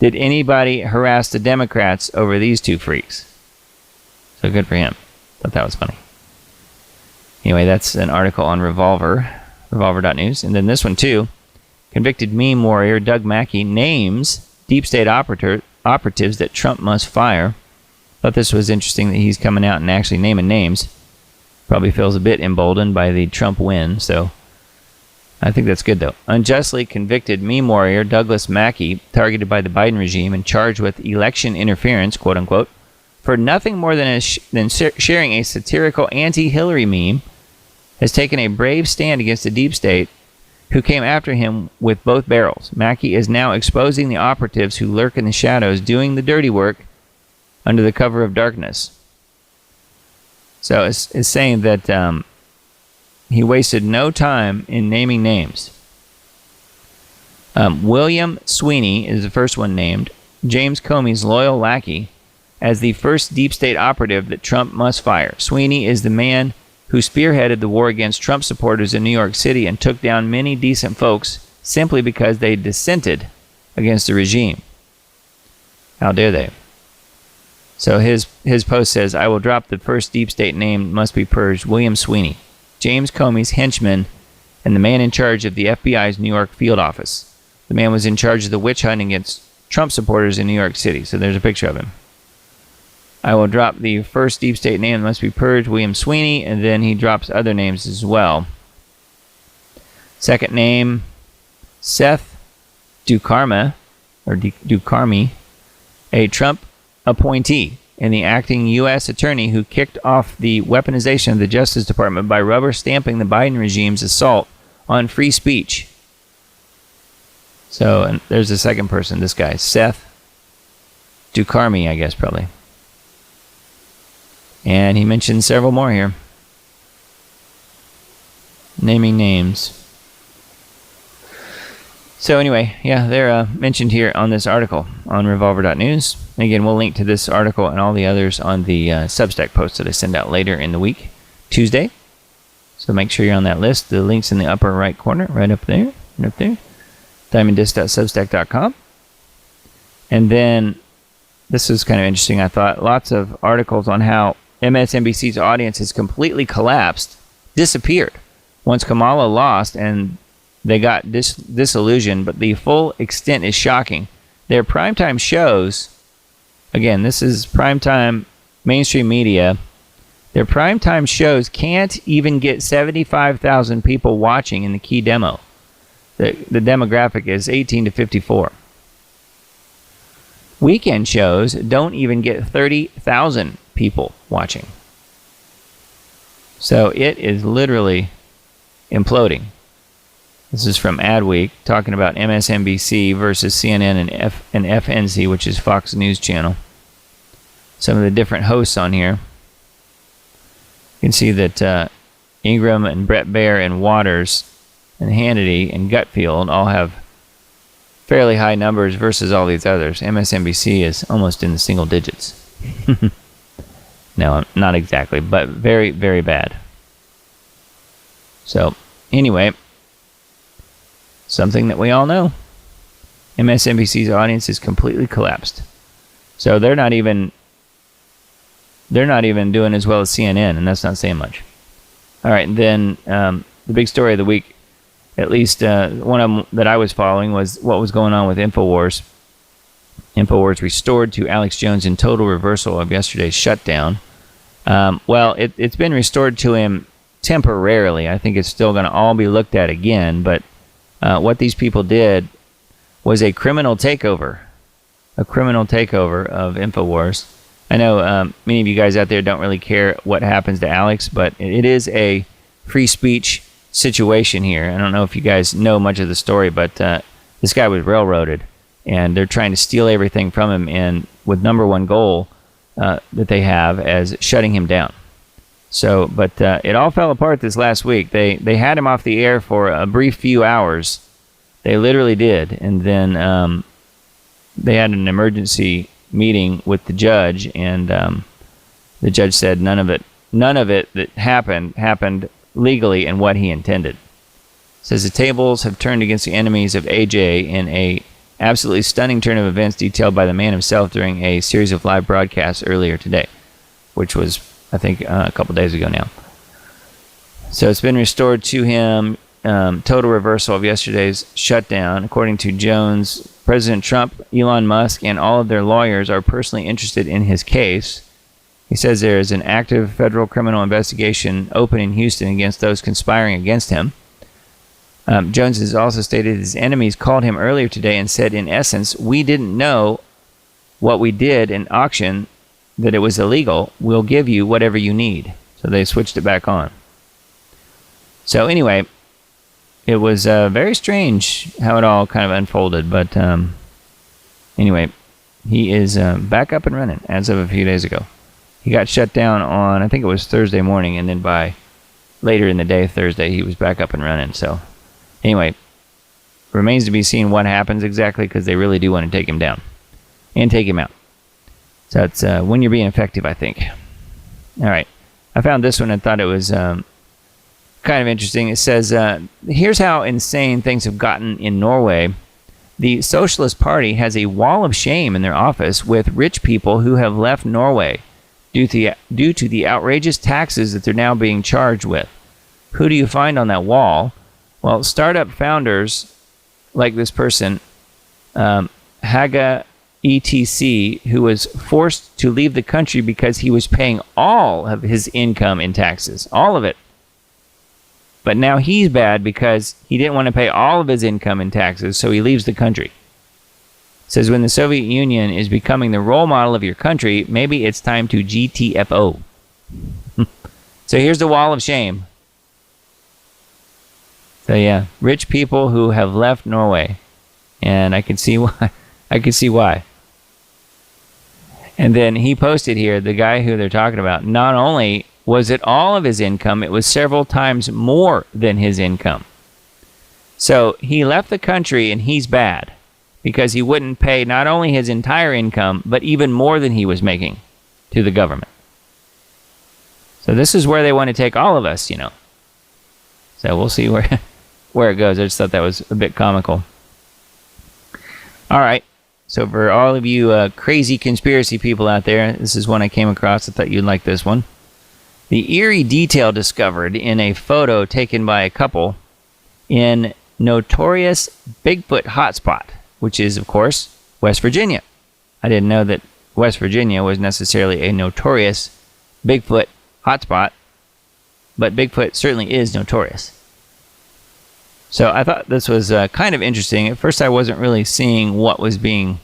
did anybody harass the Democrats over these two freaks? So good for him. Thought that was funny. Anyway, that's an article on Revolver.news. And then this one too. Convicted meme warrior Doug Mackey names deep state operatives that Trump must fire. Thought this was interesting that he's coming out and actually naming names. Probably feels a bit emboldened by the Trump win, so I think that's good, though. Unjustly convicted meme warrior Douglas Mackey, targeted by the Biden regime and charged with election interference, quote-unquote, for nothing more than sharing a satirical anti-Hillary meme, has taken a brave stand against the deep state who came after him with both barrels. Mackey is now exposing the operatives who lurk in the shadows, doing the dirty work under the cover of darkness. So it's saying that he wasted no time in naming names. William Sweeney is the first one named, James Comey's loyal lackey, as the first deep state operative that Trump must fire. Sweeney is the man who spearheaded the war against Trump supporters in New York City and took down many decent folks simply because they dissented against the regime. How dare they? So his post says, I will drop the first deep state name must be purged, William Sweeney, James Comey's henchman and the man in charge of the FBI's New York field office. The man was in charge of the witch hunt against Trump supporters in New York City. So there's a picture of him. I will drop the first deep state name that must be purged, William Sweeney, and then he drops other names as well. Second name, Seth Dukarmi, a Trump appointee and the acting U.S. attorney who kicked off the weaponization of the Justice Department by rubber stamping the Biden regime's assault on free speech. So and there's the second person, this guy, Seth Dukarmi, I guess, probably. And he mentioned several more here. Naming names. So anyway, yeah, they're mentioned here on this article on Revolver.news. Again, we'll link to this article and all the others on the Substack post that I send out later in the week, Tuesday. So make sure you're on that list. The link's in the upper right corner, right up there, diamonddisc.substack.com. And then, this is kind of interesting, I thought. Lots of articles on how MSNBC's audience has completely collapsed, disappeared, once Kamala lost and they got disillusioned, but the full extent is shocking. Their primetime shows, again, this is primetime mainstream media, their primetime shows can't even get 75,000 people watching in the key demo. The demographic is 18 to 54. Weekend shows don't even get 30,000 people watching. So it is literally imploding. This is from Adweek, talking about MSNBC versus CNN and FNC, which is Fox News Channel. Some of the different hosts on here. You can see that Ingram and Brett Baer and Waters and Hannity and Gutfield all have fairly high numbers versus all these others. MSNBC is almost in the single digits. No, not exactly, but very, very bad. So, anyway, something that we all know. MSNBC's audience is completely collapsed. So they're not even doing as well as CNN, and that's not saying much. All right, and then the big story of the week, at least one of them that I was following, was what was going on with InfoWars. InfoWars restored to Alex Jones in total reversal of yesterday's shutdown. Well, it's been restored to him temporarily. I think it's still going to all be looked at again, but what these people did was a criminal takeover of InfoWars. I know many of you guys out there don't really care what happens to Alex, but it is a free speech situation here. I don't know if you guys know much of the story, but this guy was railroaded, and they're trying to steal everything from him, and with number one goal that they have as shutting him down. So, but it all fell apart this last week. They had him off the air for a brief few hours. They literally did, and then they had an emergency meeting with the judge, and the judge said none of it that happened legally and what he intended. Says the tables have turned against the enemies of AJ in a absolutely stunning turn of events detailed by the man himself during a series of live broadcasts earlier today, which was, I think, a couple days ago now. So it's been restored to him, total reversal of yesterday's shutdown. According to Jones, President Trump, Elon Musk, and all of their lawyers are personally interested in his case. He says there is an active federal criminal investigation open in Houston against those conspiring against him. Jones has also stated his enemies called him earlier today and said, in essence, we didn't know what we did in auction that it was illegal, we'll give you whatever you need. So they switched it back on. So anyway, it was very strange how it all kind of unfolded. But anyway, he is back up and running as of a few days ago. He got shut down on, I think it was Thursday morning, and then by later in the day, Thursday, he was back up and running. So anyway, remains to be seen what happens exactly, because they really do want to take him down and take him out. So it's when you're being effective, I think. All right. I found this one and thought it was kind of interesting. It says, here's how insane things have gotten in Norway. The Socialist Party has a wall of shame in their office with rich people who have left Norway due to the outrageous taxes that they're now being charged with. Who do you find on that wall? Well, startup founders like this person, Haga ETC, who was forced to leave the country because he was paying all of his income in taxes. All of it. But now he's bad because he didn't want to pay all of his income in taxes, so he leaves the country. It says, when the Soviet Union is becoming the role model of your country, maybe it's time to GTFO. So here's the wall of shame. So yeah, rich people who have left Norway. And I can see why. I can see why. And then he posted here, the guy who they're talking about, not only was it all of his income, it was several times more than his income. So he left the country and he's bad because he wouldn't pay not only his entire income, but even more than he was making to the government. So this is where they want to take all of us, you know. So we'll see where it goes. I just thought that was a bit comical. All right. So for all of you crazy conspiracy people out there, this is one I came across. I thought you'd like this one. The eerie detail discovered in a photo taken by a couple in notorious Bigfoot hotspot, which is, of course, West Virginia. I didn't know that West Virginia was necessarily a notorious Bigfoot hotspot, but Bigfoot certainly is notorious. So I thought this was kind of interesting. At first I wasn't really seeing what was being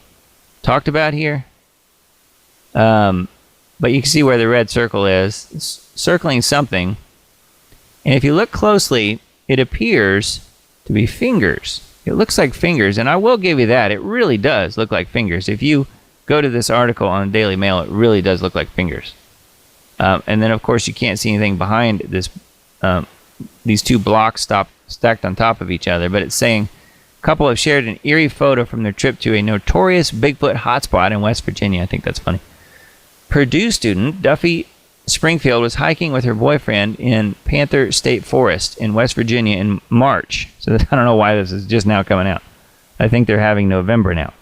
talked about here. But you can see where the red circle is. It's circling something. And if you look closely, it appears to be fingers. It looks like fingers, and I will give you that. It really does look like fingers. If you go to this article on Daily Mail, it really does look like fingers. And then, of course, you can't see anything behind this. These two blocks stacked on top of each other. But it's saying, a couple have shared an eerie photo from their trip to a notorious Bigfoot hotspot in West Virginia. I think that's funny. Purdue student Duffy Springfield was hiking with her boyfriend in Panther State Forest in West Virginia in March. So I don't know why this is just now coming out. I think they're having November now.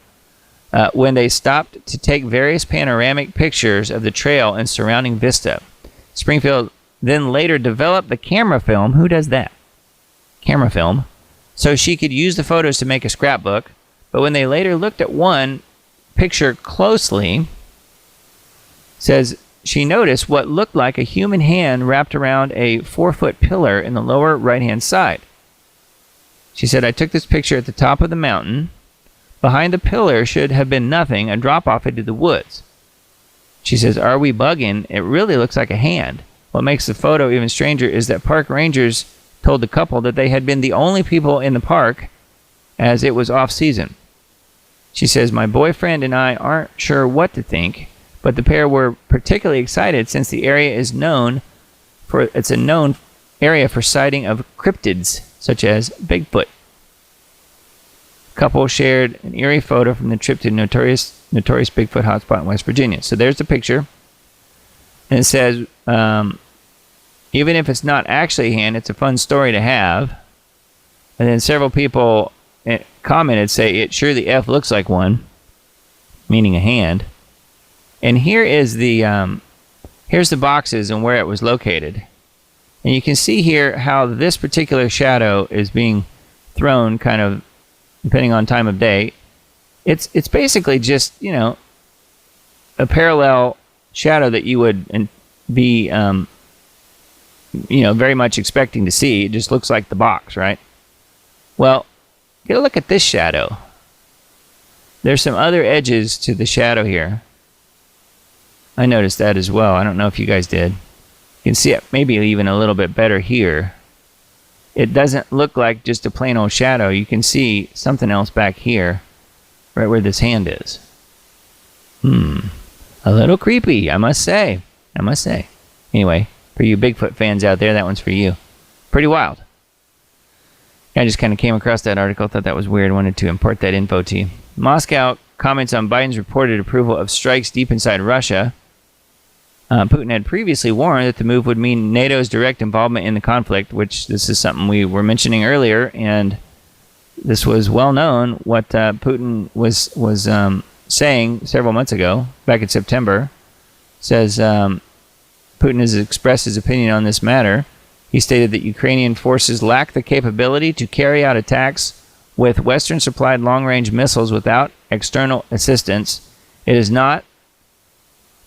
When they stopped to take various panoramic pictures of the trail and surrounding vista. Springfield then later developed the camera film. Who does that? Camera film. So she could use the photos to make a scrapbook. But when they later looked at one picture closely, says she noticed what looked like a human hand wrapped around a 4-foot pillar in the lower right-hand side. She said, I took this picture at the top of the mountain. Behind the pillar should have been nothing, a drop-off into the woods. She says, are we bugging? It really looks like a hand. What makes the photo even stranger is that park rangers told the couple that they had been the only people in the park as it was off-season. She says, my boyfriend and I aren't sure what to think, but the pair were particularly excited since the area is known for, it's a known area for sighting of cryptids such as Bigfoot. Couple shared an eerie photo from the trip to notorious Bigfoot hotspot in West Virginia. So there's the picture. And it says, even if it's not actually a hand, it's a fun story to have. And then several people commented, say, it sure the F looks like one, meaning a hand. And here is here's the boxes and where it was located. And you can see here how this particular shadow is being thrown kind of depending on time of day. It's basically just, you know, a parallel shadow that you would be, you know, very much expecting to see. It just looks like the box, right? Well, get a look at this shadow. There's some other edges to the shadow here. I noticed that as well. I don't know if you guys did. You can see it maybe even a little bit better here. It doesn't look like just a plain old shadow. You can see something else back here, right where this hand is. A little creepy, I must say. Anyway, for you Bigfoot fans out there, that one's for you. Pretty wild. I just kind of came across that article, thought that was weird, wanted to impart that info to you. Moscow comments on Biden's reported approval of strikes deep inside Russia. Putin had previously warned that the move would mean NATO's direct involvement in the conflict, which this is something we were mentioning earlier, and this was well known what Putin was saying several months ago, back in September. Says Putin has expressed his opinion on this matter. He stated that Ukrainian forces lack the capability to carry out attacks with Western-supplied long-range missiles without external assistance. It is not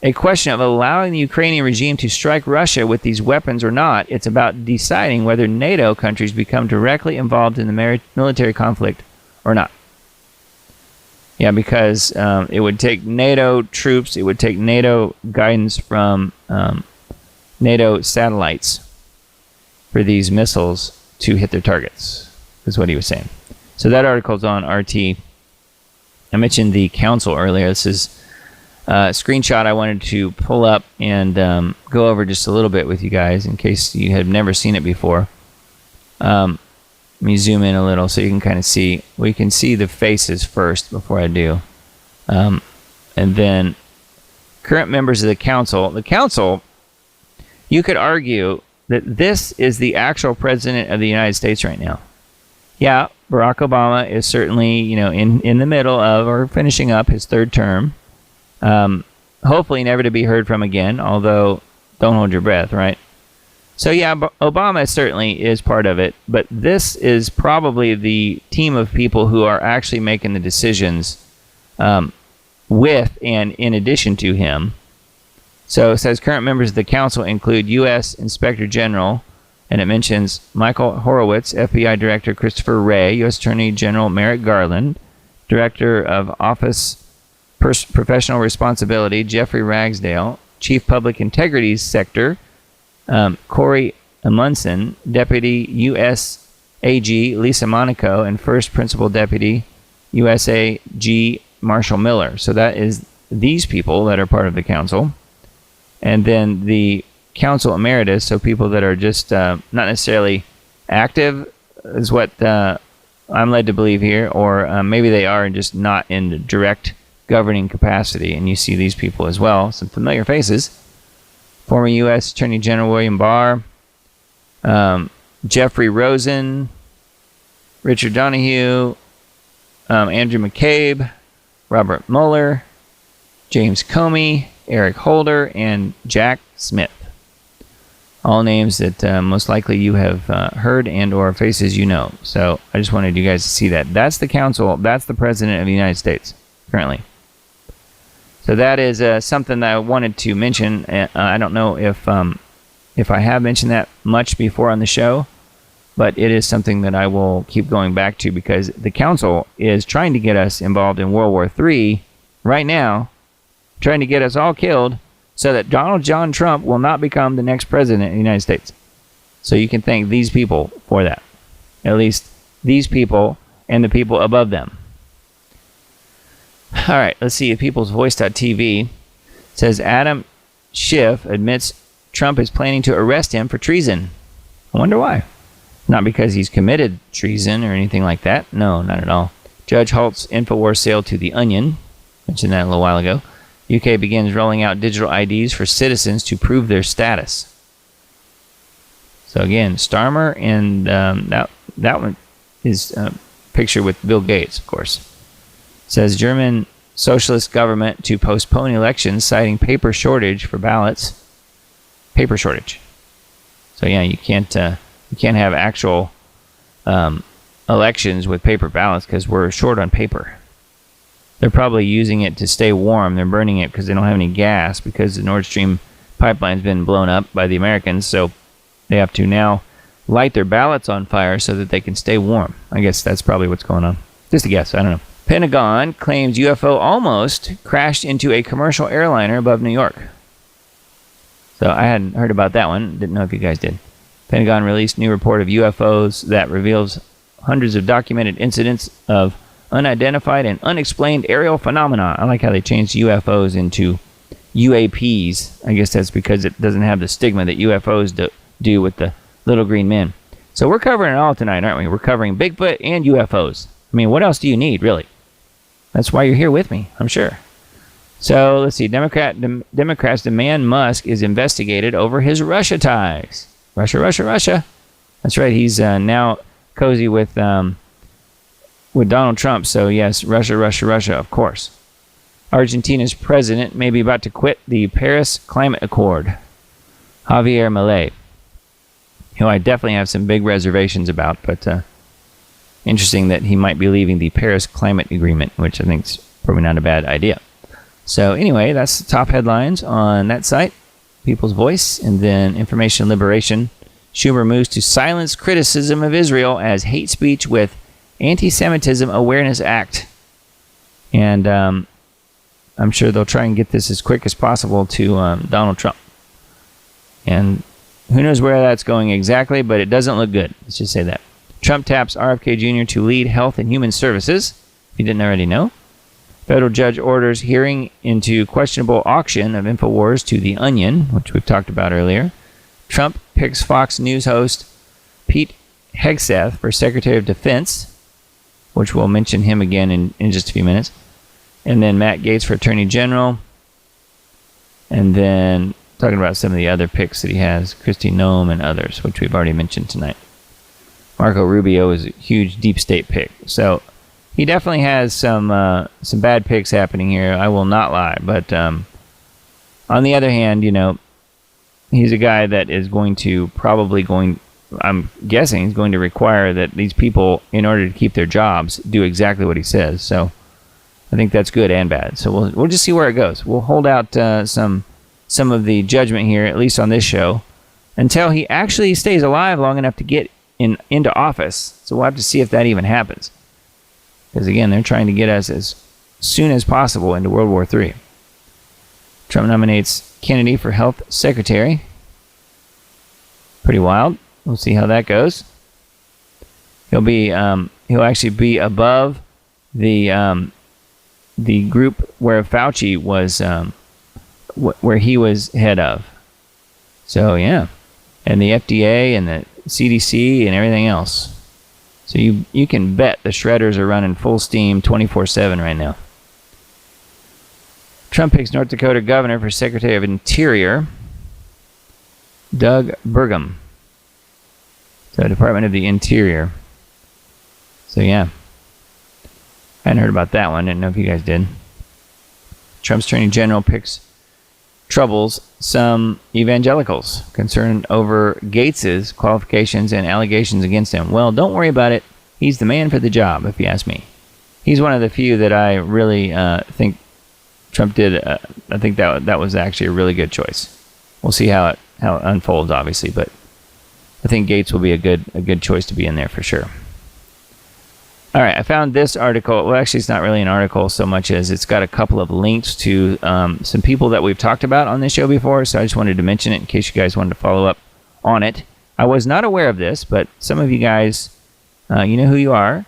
a question of allowing the Ukrainian regime to strike Russia with these weapons or not. It's about deciding whether NATO countries become directly involved in the military conflict or not. Yeah, because it would take NATO troops, it would take NATO guidance from NATO satellites for these missiles to hit their targets, is what he was saying. So that article's on RT. I mentioned the council earlier. This is a screenshot I wanted to pull up and go over just a little bit with you guys in case you have never seen it before. Let me zoom in a little so you can kind of see. We can see the faces first before I do. And then current members of the council. The council, you could argue that this is the actual president of the United States right now. Yeah, Barack Obama is certainly, in the middle of or finishing up his third term. Hopefully never to be heard from again, although don't hold your breath, right? So yeah, Obama certainly is part of it, but this is probably the team of people who are actually making the decisions with and in addition to him. So it says current members of the council include U.S. Inspector General, and it mentions Michael Horowitz, FBI Director Christopher Wray, U.S. Attorney General Merrick Garland, Director of Office Professional Responsibility Jeffrey Ragsdale, Chief Public Integrity Sector Corey Amundsen, Deputy U.S. AG Lisa Monaco, and First Principal Deputy USA G. Marshall Miller. So that is these people that are part of the council. And then the council emeritus, so people that are just not necessarily active, is what I'm led to believe here, or maybe they are and just not in direct governing capacity. And you see these people as well, some familiar faces. Former U.S. Attorney General William Barr, Jeffrey Rosen, Richard Donahue, Andrew McCabe, Robert Mueller, James Comey, Eric Holder, and Jack Smith. All names that most likely you have heard and or faces you know. So I just wanted you guys to see that. That's the council. That's the President of the United States currently. So that is something that I wanted to mention. I don't know if I have mentioned that much before on the show, but it is something that I will keep going back to because the council is trying to get us involved in World War III right now, trying to get us all killed so that Donald John Trump will not become the next president of the United States. So you can thank these people for that. At least these people and the people above them. All right, let's see. PeoplesVoice.tv says Adam Schiff admits Trump is planning to arrest him for treason. I wonder why. Not because he's committed treason or anything like that. No, not at all. Judge halts InfoWars sale to The Onion. Mentioned that a little while ago. UK begins rolling out digital IDs for citizens to prove their status. So again, Starmer, and that one is picture with Bill Gates, of course. It says German socialist government to postpone elections, citing paper shortage for ballots. Paper shortage. So yeah, you can't have actual elections with paper ballots because we're short on paper. They're probably using it to stay warm. They're burning it because they don't have any gas because the Nord Stream pipeline's been blown up by the Americans. So they have to now light their ballots on fire so that they can stay warm. I guess that's probably what's going on. Just a guess. I don't know. Pentagon claims UFO almost crashed into a commercial airliner above New York. So I hadn't heard about that one. Didn't know if you guys did. Pentagon released new report of UFOs that reveals hundreds of documented incidents of unidentified and unexplained aerial phenomena. I like how they changed UFOs into UAPs. I guess that's because it doesn't have the stigma that UFOs do with the little green men. So we're covering it all tonight, aren't we? We're covering Bigfoot and UFOs. I mean, what else do you need, really? That's why you're here with me, I'm sure. So let's see. Democrats demand Musk is investigated over his Russia ties. Russia. That's right. He's now cozy with Donald Trump. So yes, Russia, of course. Argentina's president may be about to quit the Paris Climate Accord. Javier Milei, who I definitely have some big reservations about, but interesting that he might be leaving the Paris Climate Agreement, which I think is probably not a bad idea. So anyway, that's the top headlines on that site, People's Voice, and then Information Liberation. Schumer moves to silence criticism of Israel as hate speech with Anti-Semitism Awareness Act. And I'm sure they'll try and get this as quick as possible to Donald Trump. And who knows where that's going exactly, but it doesn't look good. Let's just say that. Trump taps RFK Jr. to lead Health and Human Services, if you didn't already know. Federal judge orders hearing into questionable auction of InfoWars to The Onion, which we've talked about earlier. Trump picks Fox News host Pete Hegseth for Secretary of Defense, which we'll mention him again in just a few minutes. And then Matt Gaetz for Attorney General. And then talking about some of the other picks that he has, Kristi Noem and others, which we've already mentioned tonight. Marco Rubio is a huge deep state pick. So he definitely has some bad picks happening here. I will not lie. But on the other hand, he's a guy that is I'm guessing he's going to require that these people, in order to keep their jobs, do exactly what he says. So I think that's good and bad. So we'll just see where it goes. We'll hold out some of the judgment here, at least on this show, until he actually stays alive long enough to get into office. So we'll have to see if that even happens. Because again, they're trying to get us as soon as possible into World War III. Trump nominates Kennedy for Health Secretary. Pretty wild. We'll see how that goes. He'll actually be above the group where Fauci was, where he was head of. So yeah, and the FDA and the CDC and everything else. So you can bet the shredders are running full steam 24/7 right now. Trump picks North Dakota governor for Secretary of Interior, Doug Burgum. So Department of the Interior. So yeah. I hadn't heard about that one. Didn't know if you guys did. Trump's Attorney General troubles some evangelicals concerned over Gates's qualifications and allegations against him. Well, don't worry about it. He's the man for the job, if you ask me. He's one of the few that I really think Trump did. I think that was actually a really good choice. We'll see how it unfolds, obviously, but I think Gates will be a good choice to be in there for sure. All right, I found this article. Well, actually, it's not really an article so much as it's got a couple of links to some people that we've talked about on this show before, so I just wanted to mention it in case you guys wanted to follow up on it. I was not aware of this, but some of you guys, you know who you are,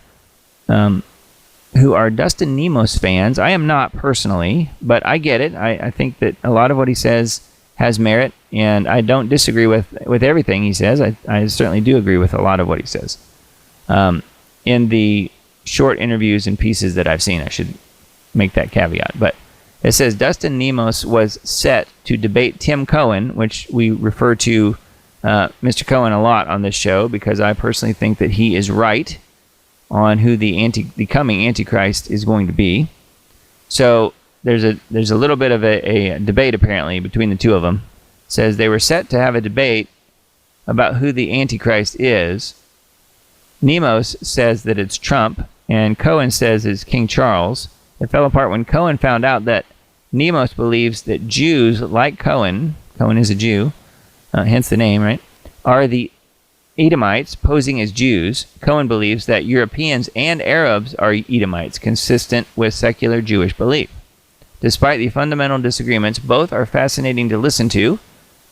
who are Dustin Nemos fans. I am not personally, but I get it. I think that a lot of what he says has merit, and I don't disagree with everything he says. I certainly do agree with a lot of what he says. In the short interviews and pieces that I've seen, I should make that caveat. But it says Dustin Nemos was set to debate Tim Cohen, which we refer to Mr. Cohen a lot on this show because I personally think that he is right on who the coming Antichrist is going to be. So there's a little bit of a debate apparently between the two of them. It says they were set to have a debate about who the Antichrist is. Nemos says that it's Trump, and Cohen says it's King Charles. It fell apart when Cohen found out that Nemos believes that Jews like Cohen is a Jew, hence the name, right, are the Edomites posing as Jews. Cohen believes that Europeans and Arabs are Edomites, consistent with secular Jewish belief. Despite the fundamental disagreements, both are fascinating to listen to.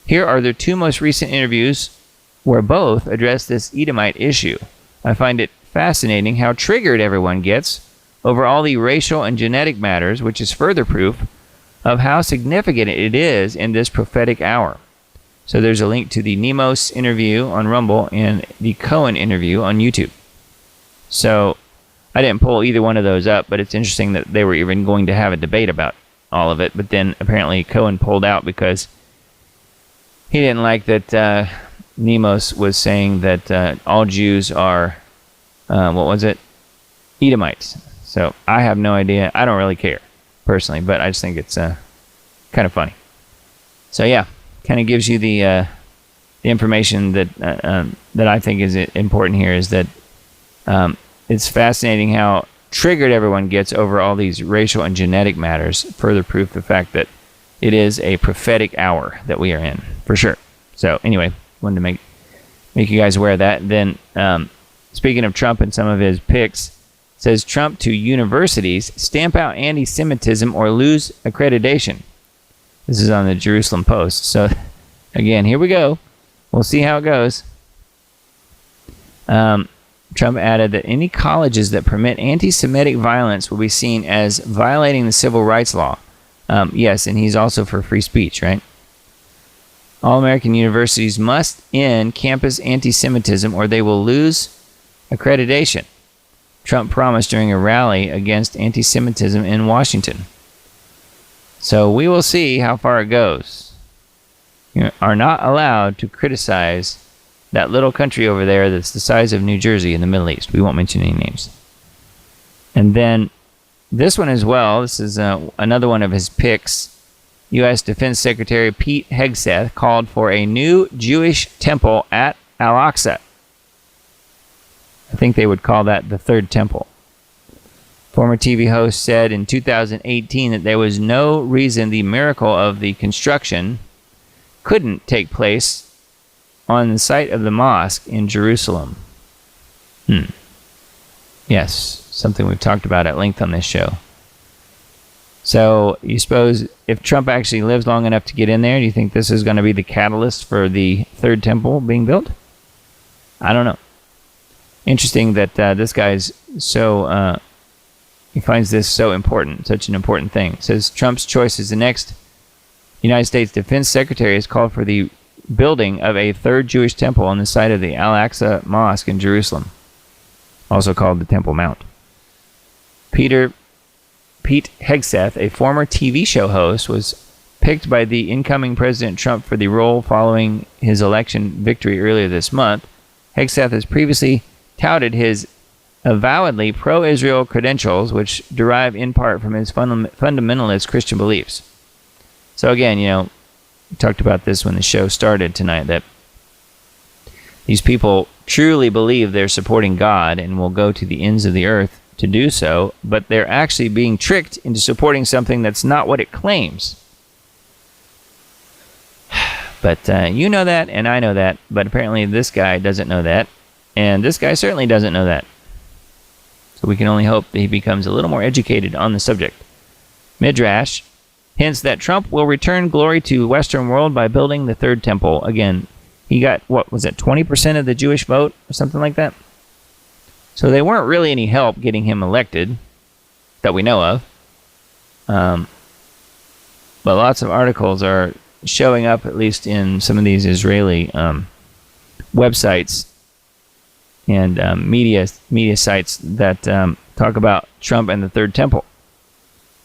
Here are their two most recent interviews where both address this Edomite issue. I find it fascinating how triggered everyone gets over all the racial and genetic matters, which is further proof of how significant it is in this prophetic hour. So there's a link to the Nemos interview on Rumble and the Cohen interview on YouTube. So I didn't pull either one of those up, but it's interesting that they were even going to have a debate about all of it. But then apparently Cohen pulled out because he didn't like that Nemos was saying that all Jews are, Edomites. So I have no idea. I don't really care, personally, but I just think it's kind of funny. So yeah, kind of gives you the information that I think is important here, is that it's fascinating how triggered everyone gets over all these racial and genetic matters. Further proof the fact that it is a prophetic hour that we are in, for sure. So anyway, wanted to make you guys aware of that. Then speaking of Trump and some of his picks, says Trump to universities, stamp out anti-Semitism or lose accreditation. This is on the Jerusalem Post. So again, here we go. We'll see how it goes. Trump added that any colleges that permit anti-Semitic violence will be seen as violating the civil rights law. Yes, and he's also for free speech, right? All American universities must end campus anti-Semitism or they will lose accreditation, Trump promised during a rally against anti-Semitism in Washington. So we will see how far it goes. You are not allowed to criticize that little country over there that's the size of New Jersey in the Middle East. We won't mention any names. And then this one as well. This is another one of his picks. U.S. Defense Secretary Pete Hegseth called for a new Jewish temple at Al-Aqsa. I think they would call that the Third Temple. Former TV host said in 2018 that there was no reason the miracle of the construction couldn't take place on the site of the mosque in Jerusalem. Yes, something we've talked about at length on this show. So you suppose if Trump actually lives long enough to get in there, do you think this is going to be the catalyst for the Third Temple being built? I don't know. Interesting that this guy's so, he finds this so important, such an important thing. It says Trump's choice as the next United States Defense Secretary has called for the building of a third Jewish temple on the site of the Al-Aqsa Mosque in Jerusalem, also called the Temple Mount. Pete Hegseth, a former TV show host, was picked by the incoming President Trump for the role following his election victory earlier this month. Hegseth has previously touted his avowedly pro-Israel credentials, which derive in part from his fundamentalist Christian beliefs. So again, we talked about this when the show started tonight, that these people truly believe they're supporting God and will go to the ends of the earth to do so, but they're actually being tricked into supporting something that's not what it claims. But you know that, and I know that, but apparently this guy doesn't know that, and this guy certainly doesn't know that. So we can only hope that he becomes a little more educated on the subject. Midrash hints that Trump will return glory to Western world by building the Third Temple. Again, he got, 20% of the Jewish vote or something like that? So they weren't really any help getting him elected that we know of. But lots of articles are showing up, at least in some of these Israeli websites and media sites that talk about Trump and the Third Temple.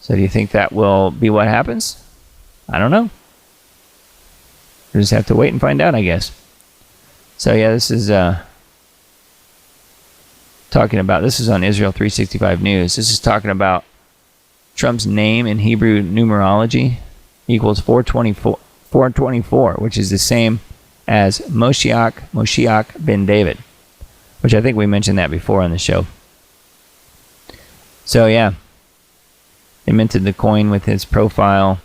So do you think that will be what happens? I don't know. We'll just have to wait and find out, I guess. So yeah, this is talking about, this is on Israel 365 News. This is talking about Trump's name in Hebrew numerology equals 424, which is the same as Moshiach ben David, which I think we mentioned that before on the show. So yeah, they minted the coin with his profile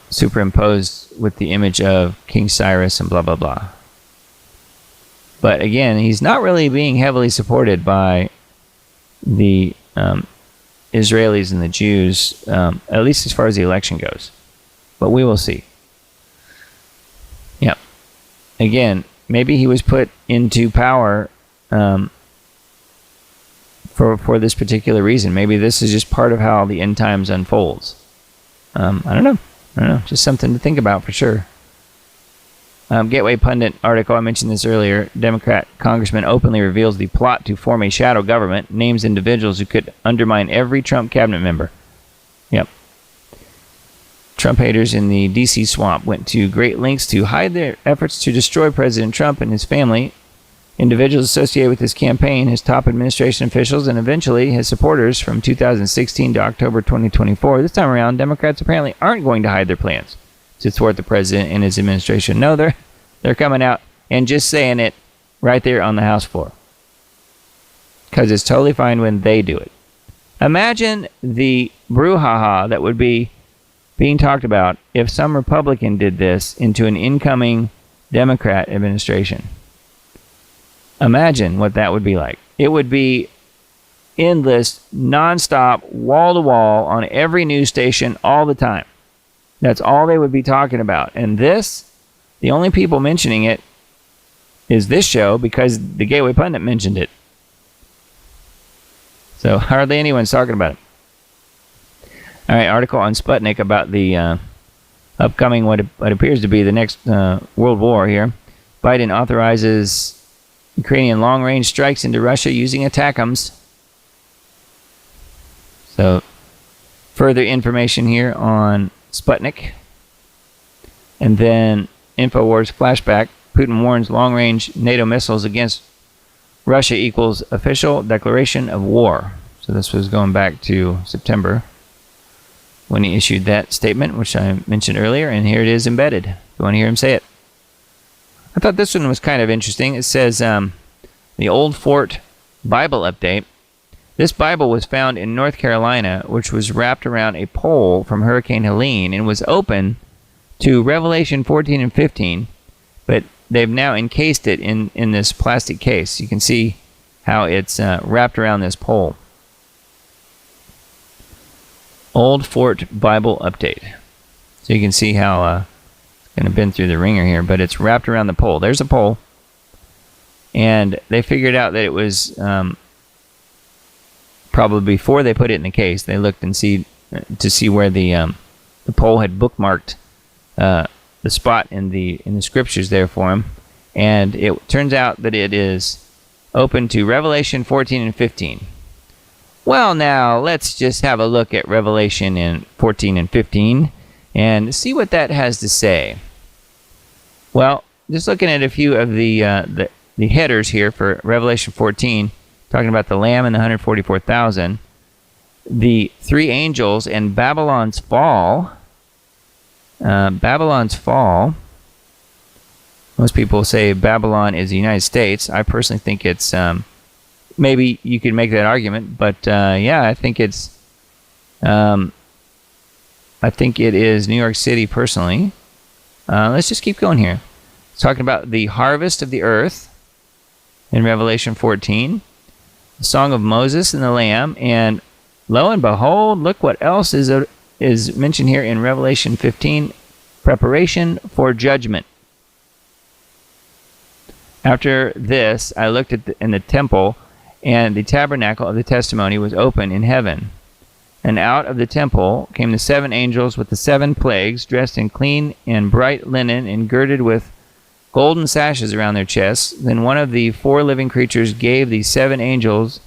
superimposed with the image of King Cyrus and blah, blah, blah. But again, he's not really being heavily supported by the Israelis and the Jews, at least as far as the election goes. But we will see. again, maybe he was put into power for this particular reason. Maybe this is just part of how the end times unfolds. I don't know. Just something to think about for sure. Gateway Pundit article, I mentioned this earlier. Democrat congressman openly reveals the plot to form a shadow government, names individuals who could undermine every Trump cabinet member. Yep. Trump haters in the D.C. swamp went to great lengths to hide their efforts to destroy President Trump and his family. Individuals associated with his campaign, his top administration officials, and eventually his supporters from 2016 to October 2024. This time around, Democrats apparently aren't going to hide their plans to thwart the president and his administration. No, they're coming out and just saying it right there on the House floor. Because it's totally fine when they do it. Imagine the brouhaha that would be being talked about if some Republican did this into an incoming Democrat administration. Imagine what that would be like. It would be endless, nonstop, wall-to-wall on every news station all the time. That's all they would be talking about. And this, the only people mentioning it is this show because the Gateway Pundit mentioned it. So hardly anyone's talking about it. All right, article on Sputnik about the upcoming, what appears to be the next world war here. Biden authorizes Ukrainian long-range strikes into Russia using ATACMS. So, further information here on Sputnik. And then, InfoWars flashback. Putin warns long-range NATO missiles against Russia equals official declaration of war. So this was going back to September when he issued that statement, which I mentioned earlier. And here it is embedded. If you want to hear him say it. I thought this one was kind of interesting. It says, the Old Fort Bible update. This Bible was found in North Carolina, which was wrapped around a pole from Hurricane Helene and was open to Revelation 14 and 15, but they've now encased it in this plastic case. You can see how it's wrapped around this pole. Old Fort Bible update. So you can see how going to bend through the ringer here, but it's wrapped around the pole. There's a pole, and they figured out that it was probably before they put it in the case. They looked and see where the pole had bookmarked the spot in the scriptures there for him, and it turns out that it is open to Revelation 14 and 15. Well, now let's just have a look at Revelation in 14 and 15 and see what that has to say. Well, just looking at a few of the headers here for Revelation 14, talking about the Lamb and the 144,000, the three angels and Babylon's fall. Babylon's fall. Most people say Babylon is the United States. I personally think it's maybe you could make that argument, but yeah, I think it is New York City personally. Let's just keep going here. It's talking about the harvest of the earth in Revelation 14, the Song of Moses and the Lamb, and lo and behold, look what else is mentioned here in Revelation 15, preparation for judgment. After this, I looked in the temple, and the tabernacle of the testimony was open in heaven. And out of the temple came the seven angels with the seven plagues, dressed in clean and bright linen and girded with golden sashes around their chests. Then one of the four living creatures gave the seven angels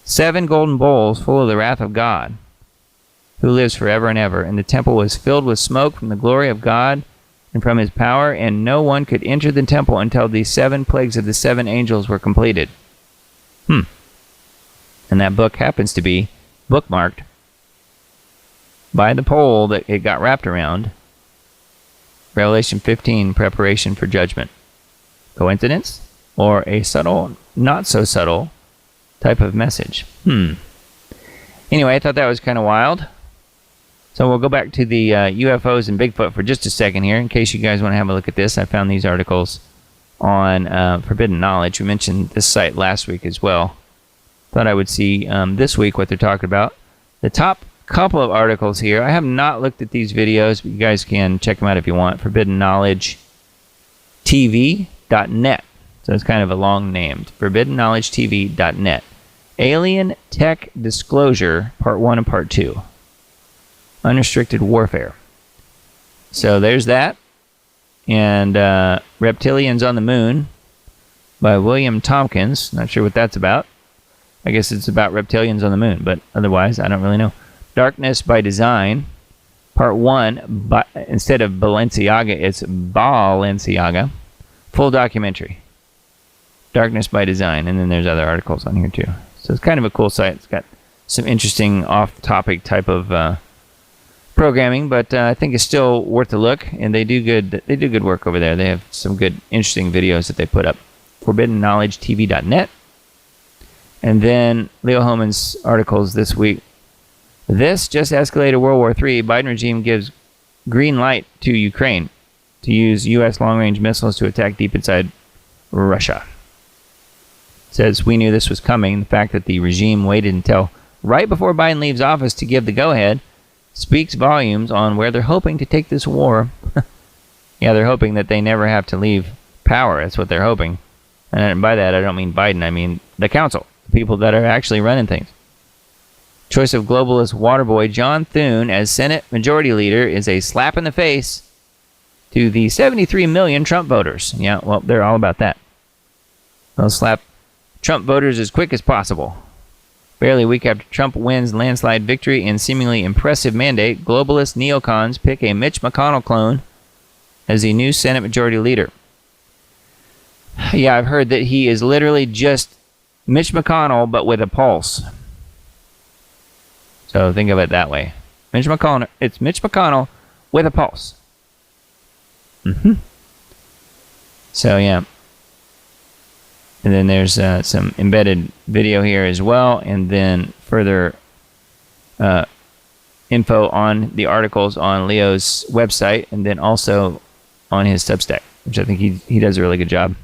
7 golden bowls full of the wrath of God, who lives forever and ever. And the temple was filled with smoke from the glory of God and from his power, and no one could enter the temple until the 7 plagues of the 7 angels were completed. And that book happens to be bookmarked by the pole that it got wrapped around. Revelation 15, preparation for judgment. Coincidence? Or a subtle, not so subtle type of message? Anyway, I thought that was kind of wild. So we'll go back to the UFOs and Bigfoot for just a second here, in case you guys want to have a look at this. I found these articles on Forbidden Knowledge. We mentioned this site last week as well. Thought I would see this week what they're talking about. The top couple of articles here, I have not looked at these videos, but you guys can check them out if you want. Forbidden Knowledge TV.net. So it's kind of a long name. ForbiddenKnowledgeTV.net. Alien Tech Disclosure, Part 1 and Part 2. Unrestricted Warfare. So there's that. And Reptilians on the Moon by William Tompkins. Not sure what that's about. I guess it's about reptilians on the moon, but otherwise, I don't really know. Darkness by Design, Part 1. But instead of Balenciaga, it's Balenciaga. Full documentary. Darkness by Design. And then there's other articles on here, too. So it's kind of a cool site. It's got some interesting off-topic type of programming, but I think it's still worth a look. And they do good work over there. They have some good, interesting videos that they put up. ForbiddenKnowledgeTV.net. And then Leo Hohmann's articles this week. This just escalated World War III. Biden regime gives green light to Ukraine to use U.S. long-range missiles to attack deep inside Russia. Says, we knew this was coming. The fact that the regime waited until right before Biden leaves office to give the go-ahead speaks volumes on where they're hoping to take this war. Yeah, they're hoping that they never have to leave power. That's what they're hoping. And by that, I don't mean Biden. I mean the council, the people that are actually running things. Choice of globalist waterboy John Thune as Senate Majority Leader is a slap in the face to the 73 million Trump voters. Yeah, well, they're all about that. They'll slap Trump voters as quick as possible. Barely a week after Trump wins landslide victory and seemingly impressive mandate, globalist neocons pick a Mitch McConnell clone as the new Senate Majority Leader. Yeah, I've heard that he is literally just Mitch McConnell, but with a pulse. So think of it that way. It's Mitch McConnell with a pulse. So, yeah. And then there's some embedded video here as well, and then further info on the articles on Leo's website, and then also on his Substack, which I think he does a really good job.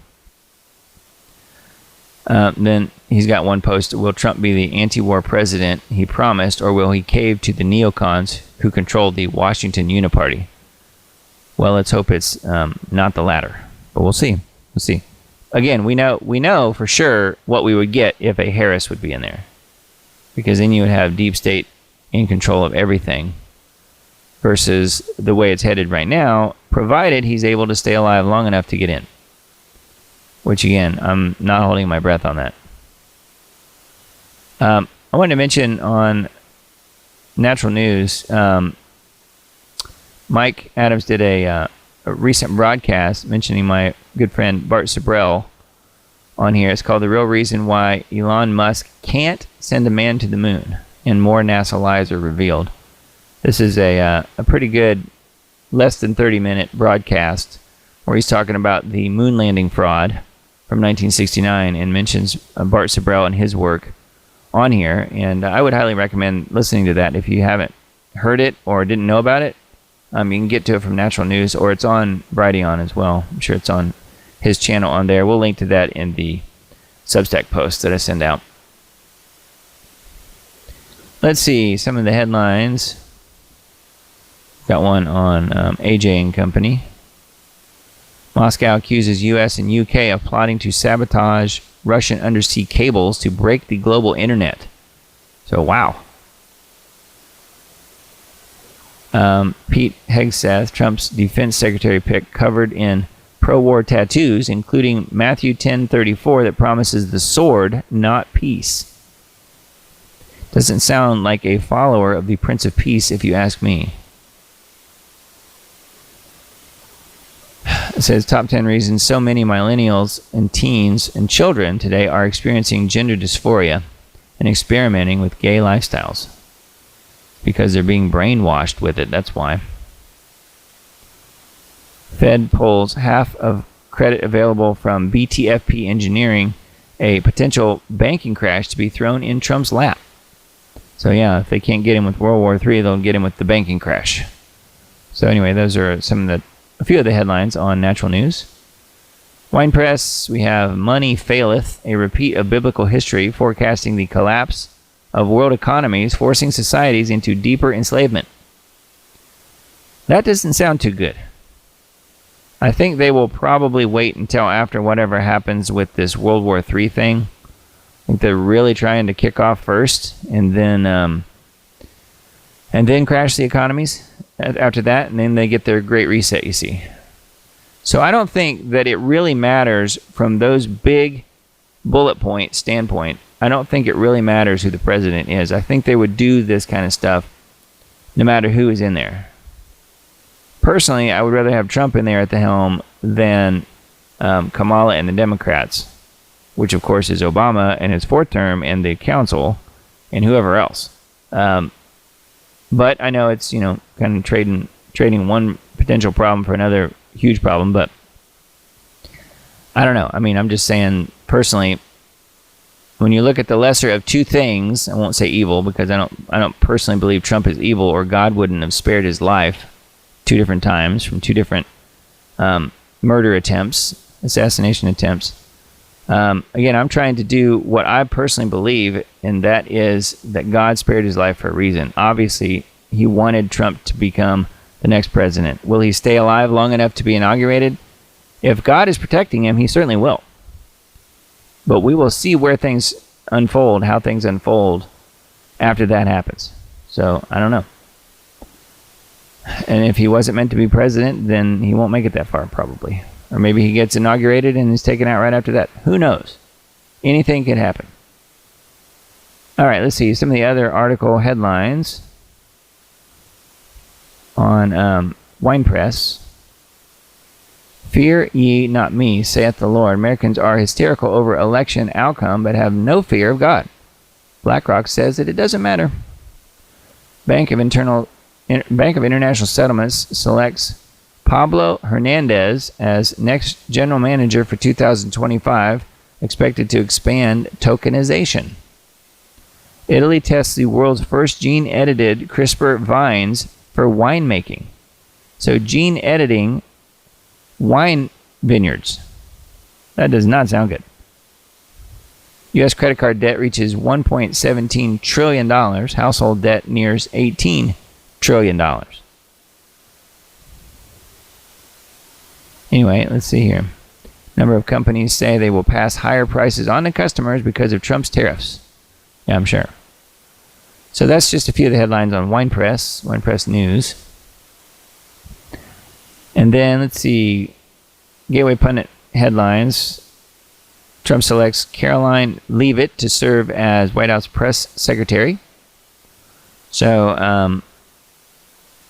Then he's got one post. Will Trump be the anti-war president he promised, or will he cave to the neocons who controlled the Washington Uniparty? Well, let's hope it's not the latter, but we'll see. We'll see. Again, we know for sure what we would get if a Harris would be in there, because then you would have deep state in control of everything versus the way it's headed right now, provided he's able to stay alive long enough to get in. Which, again, I'm not holding my breath on that. I wanted to mention on Natural News, Mike Adams did a recent broadcast mentioning my good friend Bart Sibrel on here. It's called The Real Reason Why Elon Musk Can't Send a Man to the Moon, and More NASA Lies Are Revealed. This is a pretty good, less than 30-minute broadcast where he's talking about the moon landing fraud from 1969 and mentions Bart Sibrel and his work on here. And I would highly recommend listening to that if you haven't heard it or didn't know about it. You can get to it from Natural News, or it's on Brighteon as well. I'm sure it's on his channel on there. We'll link to that in the Substack post that I send out. Let's see some of the headlines. Got one on AJ and Company. Moscow accuses U.S. and U.K. of plotting to sabotage Russian undersea cables to break the global internet. So, wow. Pete Hegseth, Trump's defense secretary pick, covered in pro-war tattoos, including Matthew 10:34 that promises the sword, not peace. Doesn't sound like a follower of the Prince of Peace, if you ask me. It says top 10 reasons so many millennials and teens and children today are experiencing gender dysphoria and experimenting with gay lifestyles. Because they're being brainwashed with it, that's why. Fed pulls half of credit available from BTFP Engineering, a potential banking crash to be thrown in Trump's lap. So yeah, if they can't get him with World War III, they'll get him with the banking crash. So anyway, those are a few of the headlines on Natural News. Wine Press, we have Money Faileth, a repeat of biblical history forecasting the collapse of world economies, forcing societies into deeper enslavement. That doesn't sound too good. I think they will probably wait until after whatever happens with this World War III thing. I think they're really trying to kick off first, and then crash the economies after that, and then they get their Great Reset, you see. So I don't think that it really matters from those big bullet point standpoint. I don't think it really matters who the president is. I think they would do this kind of stuff no matter who is in there. Personally, I would rather have Trump in there at the helm than Kamala and the Democrats, which of course is Obama and his fourth term and the council and whoever else. But I know it's, kind of trading one potential problem for another huge problem, but I don't know. I mean, I'm just saying personally, when you look at the lesser of two things, I won't say evil because I don't personally believe Trump is evil, or God wouldn't have spared his life 2 different times from 2 different murder attempts, assassination attempts. Again, I'm trying to do what I personally believe, and that is that God spared his life for a reason. Obviously, he wanted Trump to become the next president. Will he stay alive long enough to be inaugurated? If God is protecting him, he certainly will. But we will see where things unfold, how things unfold after that happens. So, I don't know. And if he wasn't meant to be president, then he won't make it that far, probably. Or maybe he gets inaugurated and is taken out right after that. Who knows? Anything could happen. All right, let's see some of the other article headlines on Wine Press. Fear ye not me, saith the Lord. Americans are hysterical over election outcome, but have no fear of God. BlackRock says that it doesn't matter. Bank of International Settlements selects Pablo Hernandez as next general manager for 2025, expected to expand tokenization. Italy tests the world's first gene-edited CRISPR vines for winemaking. So gene editing wine vineyards. That does not sound good. U.S. credit card debt reaches $1.17 trillion. Household debt nears $18 trillion. Anyway, let's see here. Number of companies say they will pass higher prices on to customers because of Trump's tariffs. Yeah, I'm sure. So that's just a few of the headlines on Wine Press News. And then, let's see, Gateway Pundit headlines. Trump selects Caroline Leavitt to serve as White House press secretary. So,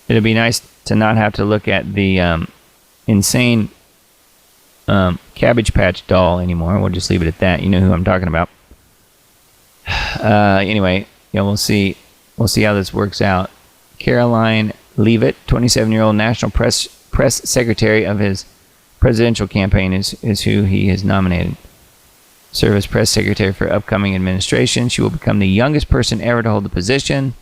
it'll be nice to not have to look at the insane Cabbage Patch doll anymore. We'll just leave it at that. You know who I'm talking about. Anyway, we'll see how this works out. Caroline Leavitt, 27-year-old national press secretary of his presidential campaign, is who he has nominated. Serve as press secretary for upcoming administration. She will become the youngest person ever to hold the position.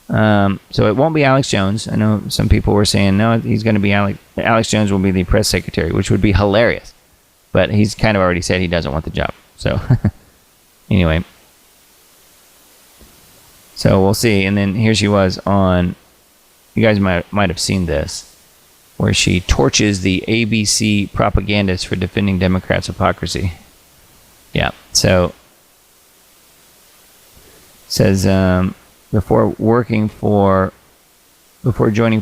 So it won't be Alex Jones. I know some people were saying, no, he's going to be Alex Jones will be the press secretary, which would be hilarious. But he's kind of already said he doesn't want the job. So, anyway. So we'll see. And then here she was on, you guys might have seen this, where she torches the ABC propagandists for defending Democrats' hypocrisy. Yeah. So, it says, before joining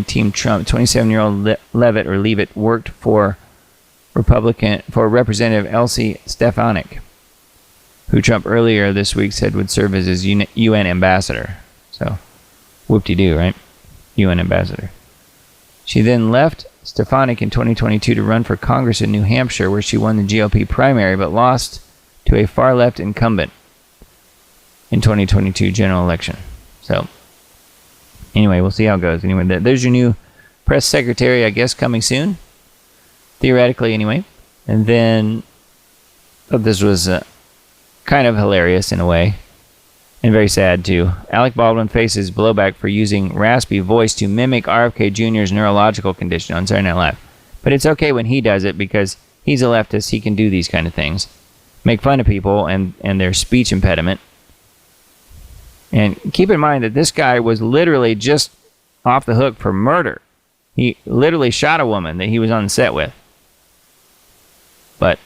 Team Trump, 27-year-old Leavitt worked for Representative Elsie Stefanik, who Trump earlier this week said would serve as his UN ambassador. So, whoop-de-doo, right? UN ambassador. She then left Stefanik in 2022 to run for Congress in New Hampshire, where she won the GOP primary but lost to a far-left incumbent in 2022 general election. So, anyway, we'll see how it goes. Anyway, there's your new press secretary, I guess, coming soon. Theoretically, anyway. And then, this was kind of hilarious in a way, and very sad too. Alec Baldwin faces blowback for using raspy voice to mimic RFK Jr.'s neurological condition on Saturday Night Live. But it's okay when he does it because he's a leftist. He can do these kind of things. Make fun of people and their speech impediment. And keep in mind that this guy was literally just off the hook for murder. He literally shot a woman that he was on the set with. But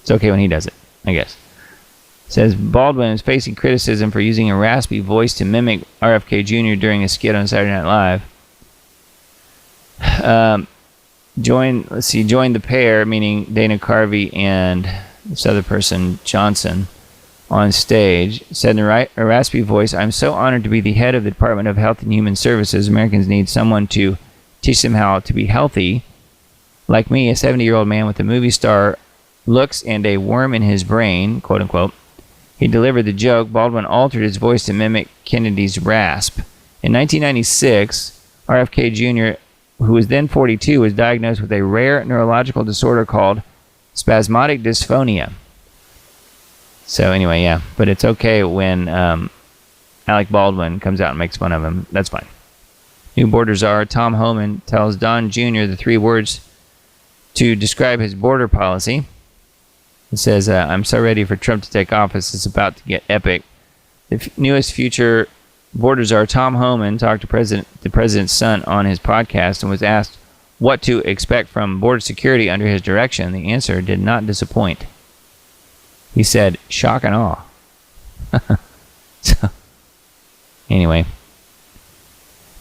it's okay when he does it, I guess. It says Baldwin is facing criticism for using a raspy voice to mimic RFK Jr. during a skit on Saturday Night Live. Join the pair, meaning Dana Carvey and this other person, Johnson, on stage, said in a raspy voice, "I'm so honored to be the head of the Department of Health and Human Services. Americans need someone to teach them how to be healthy. Like me, a 70-year-old man with a movie star looks and a worm in his brain," quote unquote. He delivered the joke. Baldwin altered his voice to mimic Kennedy's rasp. In 1996, RFK Jr., who was then 42, was diagnosed with a rare neurological disorder called spasmodic dysphonia. So anyway, yeah, but it's okay when Alec Baldwin comes out and makes fun of him. That's fine. New border czar Tom Homan tells Don Jr. the 3 words to describe his border policy. It says, "I'm so ready for Trump to take office. It's about to get epic." The newest future border czar Tom Homan talked to the president's son on his podcast and was asked what to expect from border security under his direction. The answer did not disappoint. He said, "Shock and awe." So, anyway,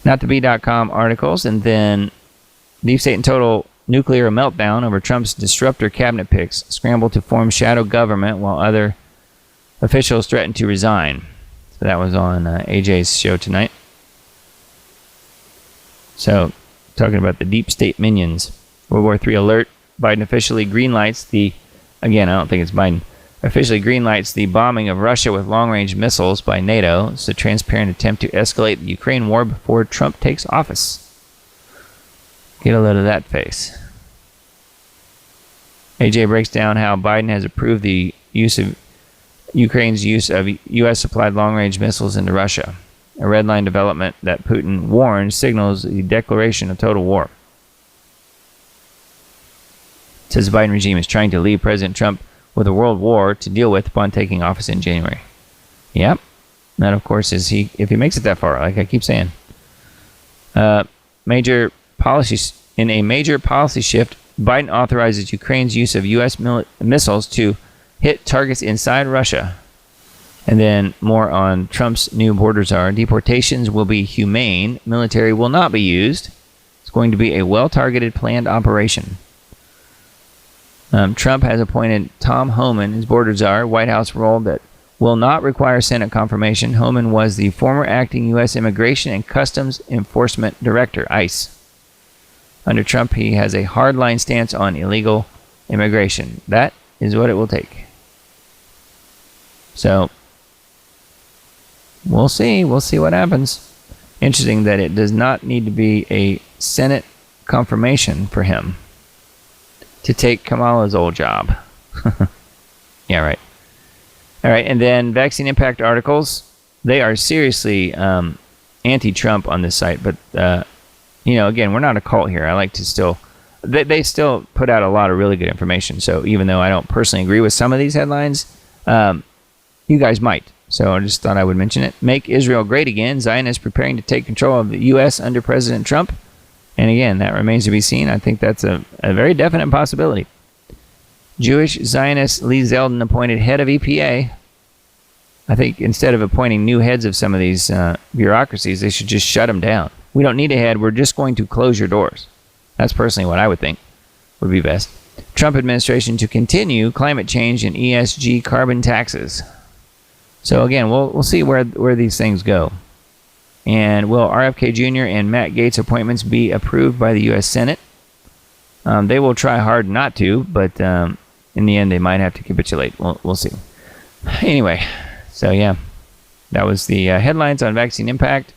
NotToBe.com articles, and then Deep State and Total nuclear meltdown over Trump's disruptor cabinet picks, scramble to form shadow government while other officials threaten to resign. So that was on AJ's show tonight. So, talking about the deep state minions. World War III alert. Biden officially greenlights the, again, I don't think it's Biden, officially greenlights the bombing of Russia with long-range missiles by NATO. It's a transparent attempt to escalate the Ukraine war before Trump takes office. Get a load of that face. AJ breaks down how Biden has approved the use of Ukraine's use of U.S.-supplied long-range missiles into Russia. A red line development that Putin warns signals the declaration of total war. It says the Biden regime is trying to leave President Trump with a world war to deal with upon taking office in January. Yep. That, of course, is if he makes it that far, like I keep saying. In a major policy shift, Biden authorizes Ukraine's use of U.S. missiles to hit targets inside Russia. And then more on Trump's new border czar. Deportations will be humane. Military will not be used. It's going to be a well-targeted, planned operation. Trump has appointed Tom Homan as border czar, White House role that will not require Senate confirmation. Homan was the former acting U.S. Immigration and Customs Enforcement Director, ICE. Under Trump, he has a hardline stance on illegal immigration. That is what it will take. So, we'll see. We'll see what happens. Interesting that it does not need to be a Senate confirmation for him to take Kamala's old job. Yeah, right. All right, and then vaccine impact articles. They are seriously anti-Trump on this site, but again, we're not a cult here. I like to still, they still put out a lot of really good information. So even though I don't personally agree with some of these headlines, you guys might. So I just thought I would mention it. Make Israel great again. Zionists preparing to take control of the U.S. under President Trump. And again, that remains to be seen. I think that's a very definite possibility. Jewish Zionist Lee Zeldin appointed head of EPA. I think instead of appointing new heads of some of these bureaucracies, they should just shut them down. We don't need a head. We're just going to close your doors. That's personally what I would think would be best. Trump administration to continue climate change and ESG carbon taxes. So again, we'll see where these things go. And will RFK Jr. and Matt Gaetz appointments be approved by the U.S. Senate? They will try hard not to, but in the end, they might have to capitulate. We'll see. Anyway, so yeah, that was the headlines on vaccine impact.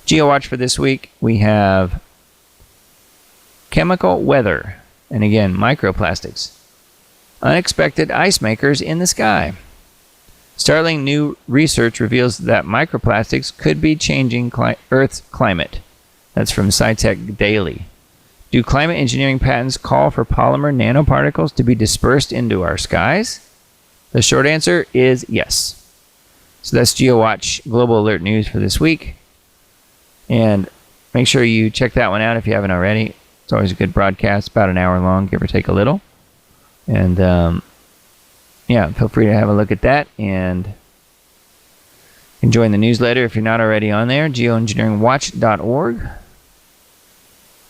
GeoWatch for this week, we have chemical weather, and again, microplastics. Unexpected ice makers in the sky. Startling new research reveals that microplastics could be changing Earth's climate. That's from SciTech Daily. Do climate engineering patents call for polymer nanoparticles to be dispersed into our skies? The short answer is yes. So that's GeoWatch Global Alert News for this week. And make sure you check that one out if you haven't already. It's always a good broadcast, about an hour long, give or take a little. And feel free to have a look at that and join the newsletter if you're not already on there, geoengineeringwatch.org.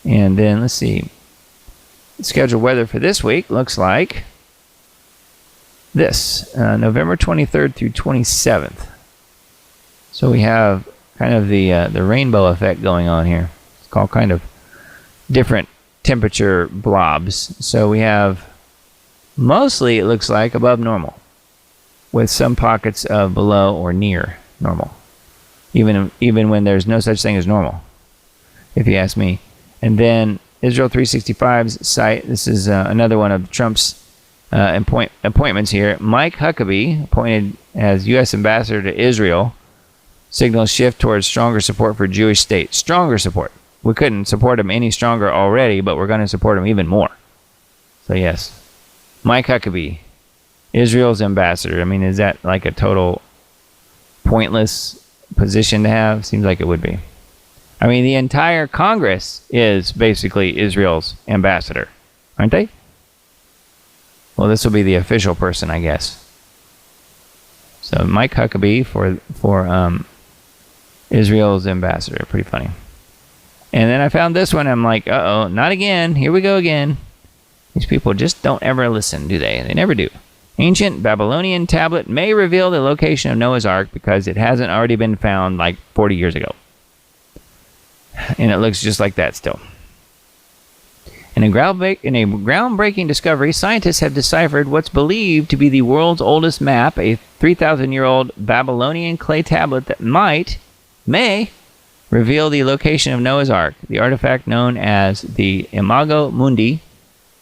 And then let's see, scheduled weather for this week looks like this, November 23rd through 27th. So we have kind of the rainbow effect going on here. It's called kind of different temperature blobs. So we have mostly, it looks like, above normal, with some pockets of below or near normal, even when there's no such thing as normal, if you ask me. And then Israel 365's site, this is another one of Trump's appointments here. Mike Huckabee, appointed as U.S. ambassador to Israel, signals shift towards stronger support for Jewish state. Stronger support. We couldn't support him any stronger already, but we're going to support him even more. So yes, Mike Huckabee, Israel's ambassador. I mean, is that like a total pointless position to have? Seems like it would be. I mean, the entire Congress is basically Israel's ambassador, aren't they? Well, this will be the official person, I guess. So Mike Huckabee for Israel's ambassador. Pretty funny. And then I found this one. I'm like, uh-oh, not again. Here we go again. These people just don't ever listen, do they? They never do. Ancient Babylonian tablet may reveal the location of Noah's Ark because it hasn't already been found like 40 years ago. And it looks just like that still. In a groundbreaking discovery, scientists have deciphered what's believed to be the world's oldest map, a 3,000-year-old Babylonian clay tablet that may reveal the location of Noah's Ark. The artifact, known as the Imago Mundi,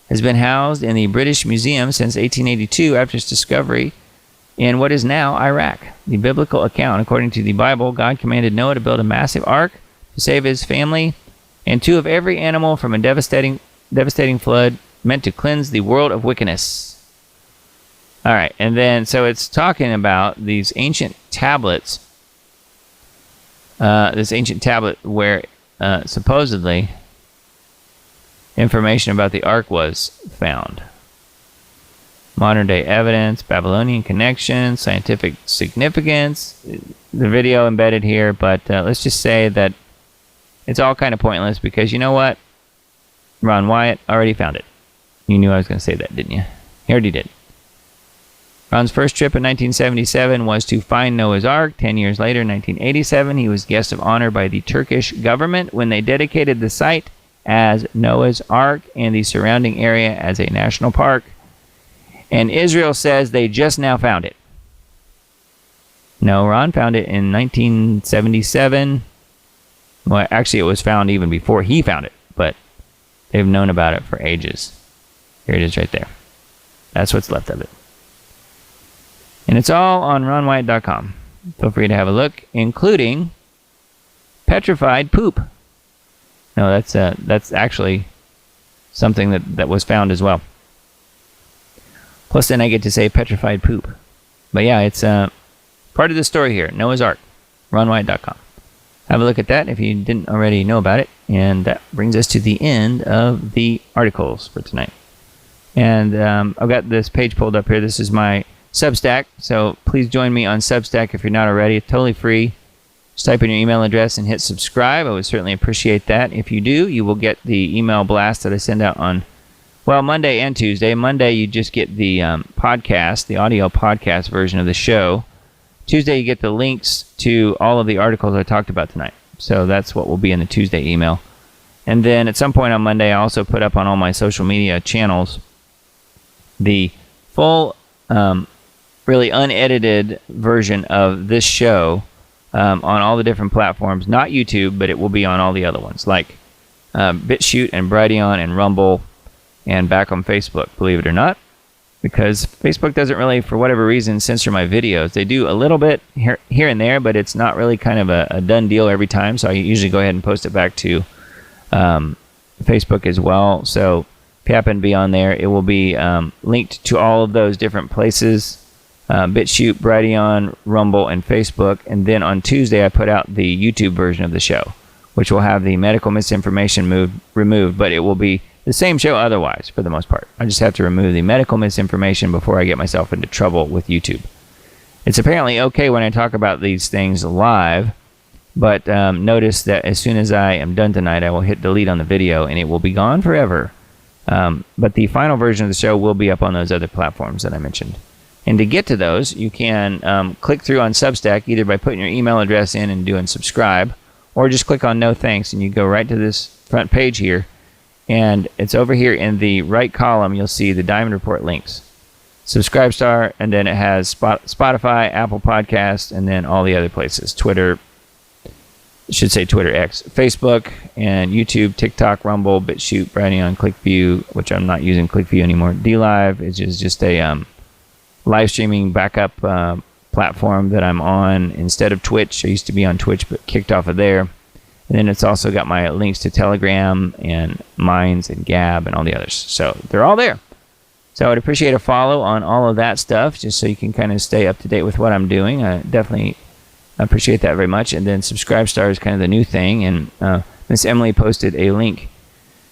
has been housed in the British Museum since 1882 after its discovery in what is now Iraq. The biblical account, according to the Bible, God commanded Noah to build a massive ark to save his family and two of every animal from a devastating flood meant to cleanse the world of wickedness. All right, and then so it's talking about these ancient tablets. This ancient tablet where supposedly information about the ark was found. Modern day evidence, Babylonian connection, scientific significance. The video embedded here, but let's just say that it's all kind of pointless because you know what? Ron Wyatt already found it. You knew I was going to say that, didn't you? He already did. Ron's first trip in 1977 was to find Noah's Ark. 10 years later, in 1987, he was guest of honor by the Turkish government when they dedicated the site as Noah's Ark and the surrounding area as a national park. And Israel says they just now found it. No, Ron found it in 1977. Well, actually, it was found even before he found it, but they've known about it for ages. Here it is right there. That's what's left of it. And it's all on ronwhite.com. Feel free to have a look, including petrified poop. No, that's actually something that was found as well. Plus, then I get to say petrified poop. But yeah, it's part of the story here. Noah's Ark. ronwhite.com. Have a look at that if you didn't already know about it. And that brings us to the end of the articles for tonight. And I've got this page pulled up here. This is my Substack. So please join me on Substack if you're not already. It's totally free. Just type in your email address and hit subscribe. I would certainly appreciate that. If you do, you will get the email blast that I send out on, well, Monday and Tuesday. Monday, you just get the podcast, the audio podcast version of the show. Tuesday, you get the links to all of the articles I talked about tonight. So that's what will be in the Tuesday email. And then at some point on Monday, I also put up on all my social media channels the full, really unedited version of this show on all the different platforms. Not YouTube, but it will be on all the other ones, like BitChute and Brighteon and Rumble and back on Facebook, believe it or not. Because Facebook doesn't really, for whatever reason, censor my videos. They do a little bit here and there, but it's not really kind of a done deal every time. So I usually go ahead and post it back to Facebook as well. So if you happen to be on there, it will be linked to all of those different places. BitChute, Brighteon, Rumble, and Facebook. And then on Tuesday, I put out the YouTube version of the show, which will have the medical misinformation removed, but it will be the same show otherwise for the most part. I just have to remove the medical misinformation before I get myself into trouble with YouTube. It's apparently okay when I talk about these things live, but notice that as soon as I am done tonight, I will hit delete on the video and it will be gone forever. But the final version of the show will be up on those other platforms that I mentioned. And to get to those, you can click through on Substack either by putting your email address in and doing subscribe, or just click on no thanks and you go right to this front page here. And it's over here in the right column, you'll see the Diamond Report links. Subscribestar, and then it has Spotify, Apple Podcasts, and then all the other places. Twitter, I should say Twitter X, Facebook, and YouTube, TikTok, Rumble, BitChute, Brighteon, ClickView, which I'm not using ClickView anymore. DLive is just a live streaming backup platform that I'm on instead of Twitch. I used to be on Twitch, but kicked off of there. And then it's also got my links to Telegram and Minds and Gab and all the others. So they're all there. So I would appreciate a follow on all of that stuff, just so you can kind of stay up to date with what I'm doing. I definitely appreciate that very much. And then Subscribestar is kind of the new thing. And Miss Emily posted a link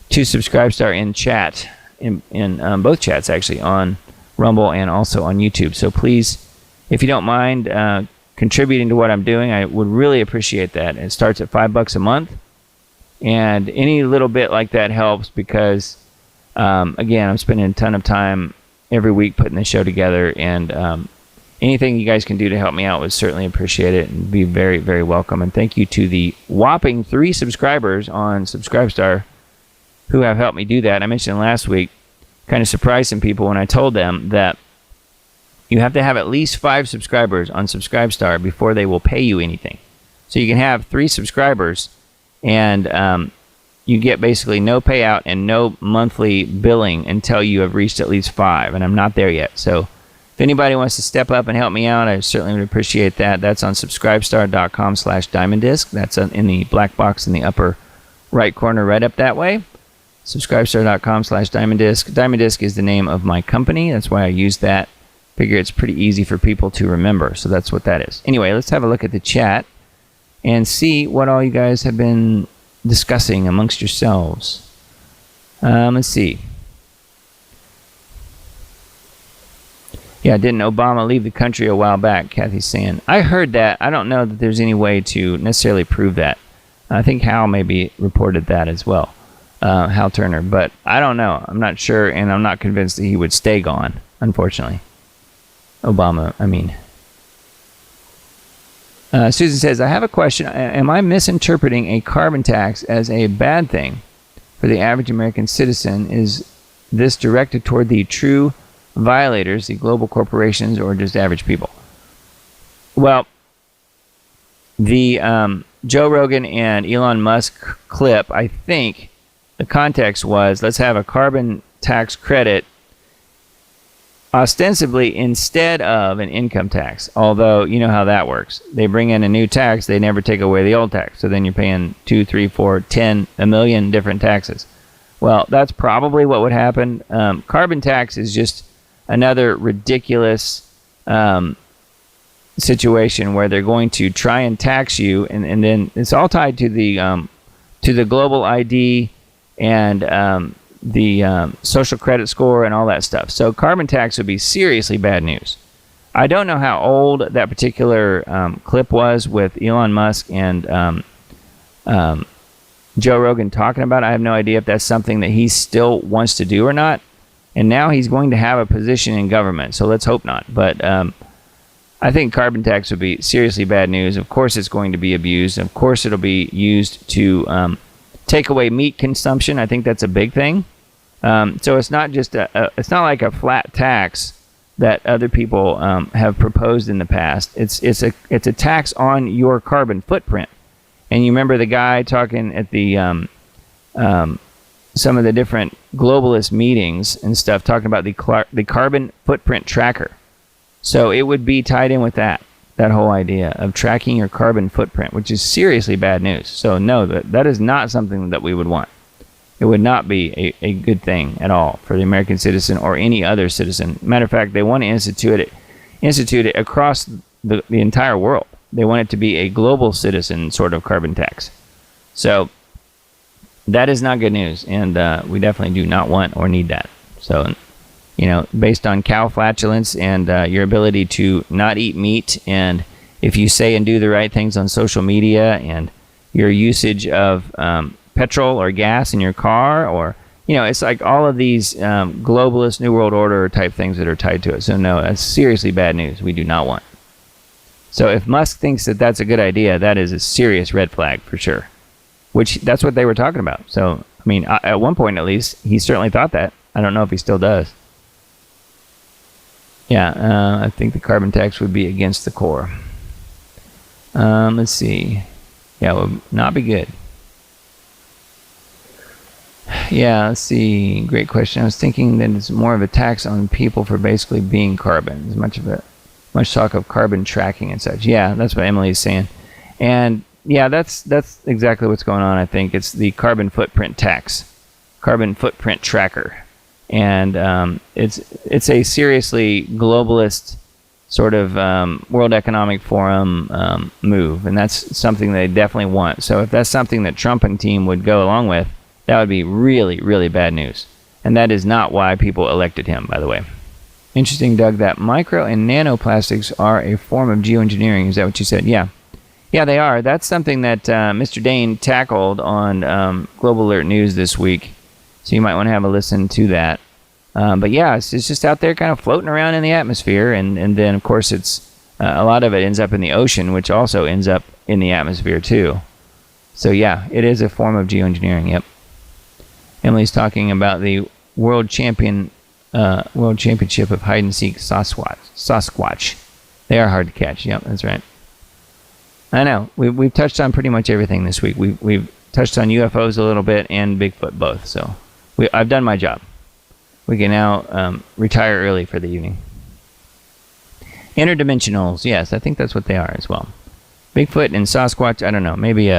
to Subscribestar in chat, in both chats actually, on Rumble and also on YouTube. So please, if you don't mind contributing to what I'm doing, I would really appreciate that. It starts at $5 a month, and any little bit like that helps because, again, I'm spending a ton of time every week putting the show together, and anything you guys can do to help me out would certainly appreciate it and be very, very welcome. And thank you to the whopping 3 subscribers on Subscribestar who have helped me do that. I mentioned last week, kind of surprised some people when I told them that you have to have at least 5 subscribers on Subscribestar before they will pay you anything. So you can have 3 subscribers and you get basically no payout and no monthly billing until you have reached at least 5, and I'm not there yet. So if anybody wants to step up and help me out, I certainly would appreciate that. That's on subscribestar.com/diamonddisc. That's in the black box in the upper right corner, right up that way. Subscribestar.com/diamonddisc. Diamond Disc is the name of my company. That's why I use that. Figure it's pretty easy for people to remember. So that's what that is. Anyway, let's have a look at the chat and see what all you guys have been discussing amongst yourselves. Let's see. Yeah, didn't Obama leave the country a while back? Kathy's saying. I heard that. I don't know that there's any way to necessarily prove that. I think Hal maybe reported that as well. Hal Turner. But I don't know. I'm not sure, and I'm not convinced that he would stay gone, unfortunately. Obama, I mean. Susan says, I have a question. Am I misinterpreting a carbon tax as a bad thing for the average American citizen? Is this directed toward the true violators, the global corporations, or just average people? Well, the Joe Rogan and Elon Musk clip, I think the context was, let's have a carbon tax credit ostensibly instead of an income tax, although you know how that works. They bring in a new tax, they never take away the old tax, so then you're paying 2, 3, 4, 10, a million different taxes. Well, that's probably what would happen. Carbon tax is just another ridiculous situation where they're going to try and tax you, and then it's all tied to the global ID and the social credit score and all that stuff. So carbon tax would be seriously bad news. I don't know how old that particular clip was with Elon Musk and Joe Rogan talking about it. I have no idea if that's something that he still wants to do or not. And now he's going to have a position in government, so let's hope not. But I think carbon tax would be seriously bad news. Of course it's going to be abused. Of course it'll be used to take away meat consumption. I think that's a big thing. So it's not just it's not like a flat tax that other people have proposed in the past. It's a tax on your carbon footprint. And you remember the guy talking at the some of the different globalist meetings and stuff, talking about the carbon footprint tracker. So it would be tied in with that whole idea of tracking your carbon footprint, which is seriously bad news. So no, that is not something that we would want. It would not be a good thing at all for the American citizen or any other citizen. Matter of fact, they want to institute it across the entire world. They want it to be a global citizen sort of carbon tax. So that is not good news, and we definitely do not want or need that. So, based on cow flatulence and your ability to not eat meat, and if you say and do the right things on social media, and your usage of petrol or gas in your car, or it's like all of these globalist New World Order type things that are tied to it. So no, that's seriously bad news. We do not want. So if Musk thinks that that's a good idea, that is a serious red flag for sure. Which that's what they were talking about. So I mean, at one point at least, he certainly thought that. I don't know if he still does. Yeah, I think the carbon tax would be against the core. Let's see. Yeah, it would not be good. Yeah, let's see. Great question. I was thinking that it's more of a tax on people for basically being carbon. As much talk of carbon tracking and such. Yeah, that's what Emily's saying. And yeah, that's exactly what's going on. I think it's the carbon footprint tax, carbon footprint tracker, and it's a seriously globalist sort of World Economic Forum move, and that's something they definitely want. So if that's something that Trump and team would go along with, that would be really, really bad news. And that is not why people elected him, by the way. Interesting, Doug, that micro and nanoplastics are a form of geoengineering. Is that what you said? Yeah. Yeah, they are. That's something that Mr. Dane tackled on Global Alert News this week. So you might want to have a listen to that. But yeah, it's just out there kind of floating around in the atmosphere. And then, of course, it's a lot of it ends up in the ocean, which also ends up in the atmosphere, too. So yeah, it is a form of geoengineering, yep. Emily's talking about the World Championship of Hide and Seek Sasquatch. They are hard to catch, yep, that's right. I know. We've touched on pretty much everything this week. We've touched on UFOs a little bit and Bigfoot both. So I've done my job. We can now retire early for the evening. Interdimensionals, yes, I think that's what they are as well. Bigfoot and Sasquatch, I don't know. Maybe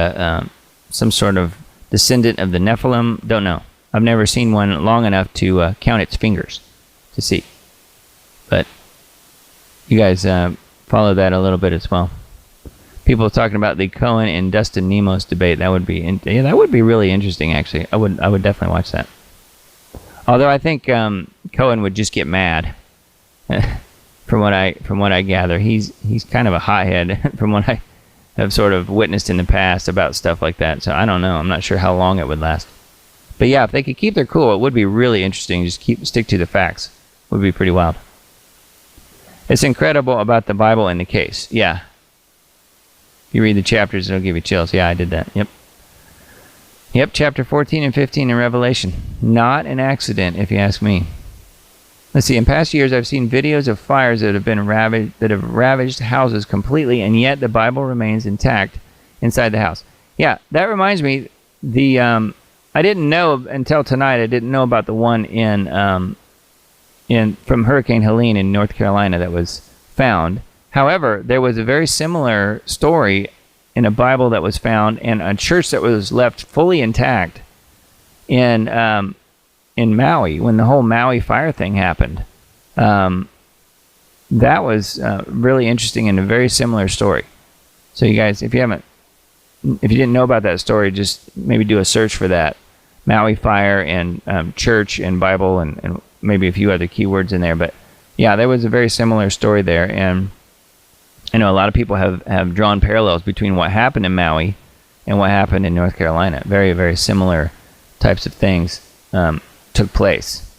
some sort of descendant of the Nephilim. Don't know. I've never seen one long enough to count its fingers to see. But you guys follow that a little bit as well. People talking about the Cohen and Dustin Nemos debate. That would be really interesting. Actually, I would definitely watch that. Although I think Cohen would just get mad. from what I gather, he's kind of a hothead. From what I have sort of witnessed in the past about stuff like that. So I don't know. I'm not sure how long it would last. But yeah, if they could keep their cool, it would be really interesting. Just stick to the facts. It would be pretty wild. It's incredible about the Bible and the case. Yeah. You read the chapters, it'll give you chills. Yeah, I did that. Yep, chapter 14 and 15 in Revelation. Not an accident, if you ask me. Let's see, in past years, I've seen videos of fires that have ravaged houses completely, and yet the Bible remains intact inside the house. Yeah, that reminds me, I didn't know until tonight, I didn't know about the one from Hurricane Helene in North Carolina that was found. However, there was a very similar story in a Bible that was found in a church that was left fully intact in Maui when the whole Maui fire thing happened. That was really interesting and a very similar story. So you guys, if you didn't know about that story, just maybe do a search for that. Maui fire and church and Bible and maybe a few other keywords in there. But yeah, there was a very similar story there. And I know a lot of people have drawn parallels between what happened in Maui and what happened in North Carolina. Very, very similar types of things took place.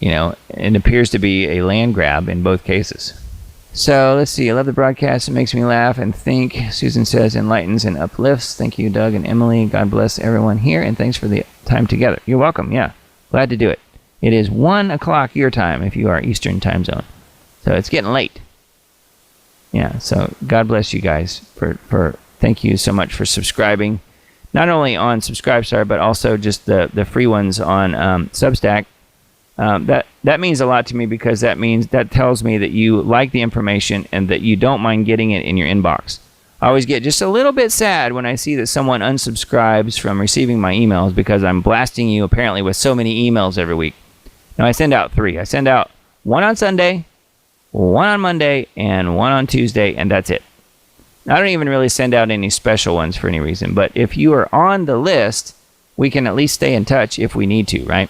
It appears to be a land grab in both cases. So let's see. I love the broadcast. It makes me laugh and think. Susan says, enlightens and uplifts. Thank you, Doug and Emily. God bless everyone here, and thanks for the time together. You're welcome. Yeah, glad to do it. It is 1 o'clock your time if you are Eastern time zone. So it's getting late. Yeah, so God bless you guys for thank you so much for subscribing. Not only on Subscribestar, but also just the free ones on Substack. That means a lot to me because that tells me that you like the information and that you don't mind getting it in your inbox. I always get just a little bit sad when I see that someone unsubscribes from receiving my emails because I'm blasting you apparently with so many emails every week. Now I send out 3. I send out 1 on Sunday, 1 on Monday, and 1 on Tuesday, and that's it. I don't even really send out any special ones for any reason. But if you are on the list, we can at least stay in touch if we need to, right?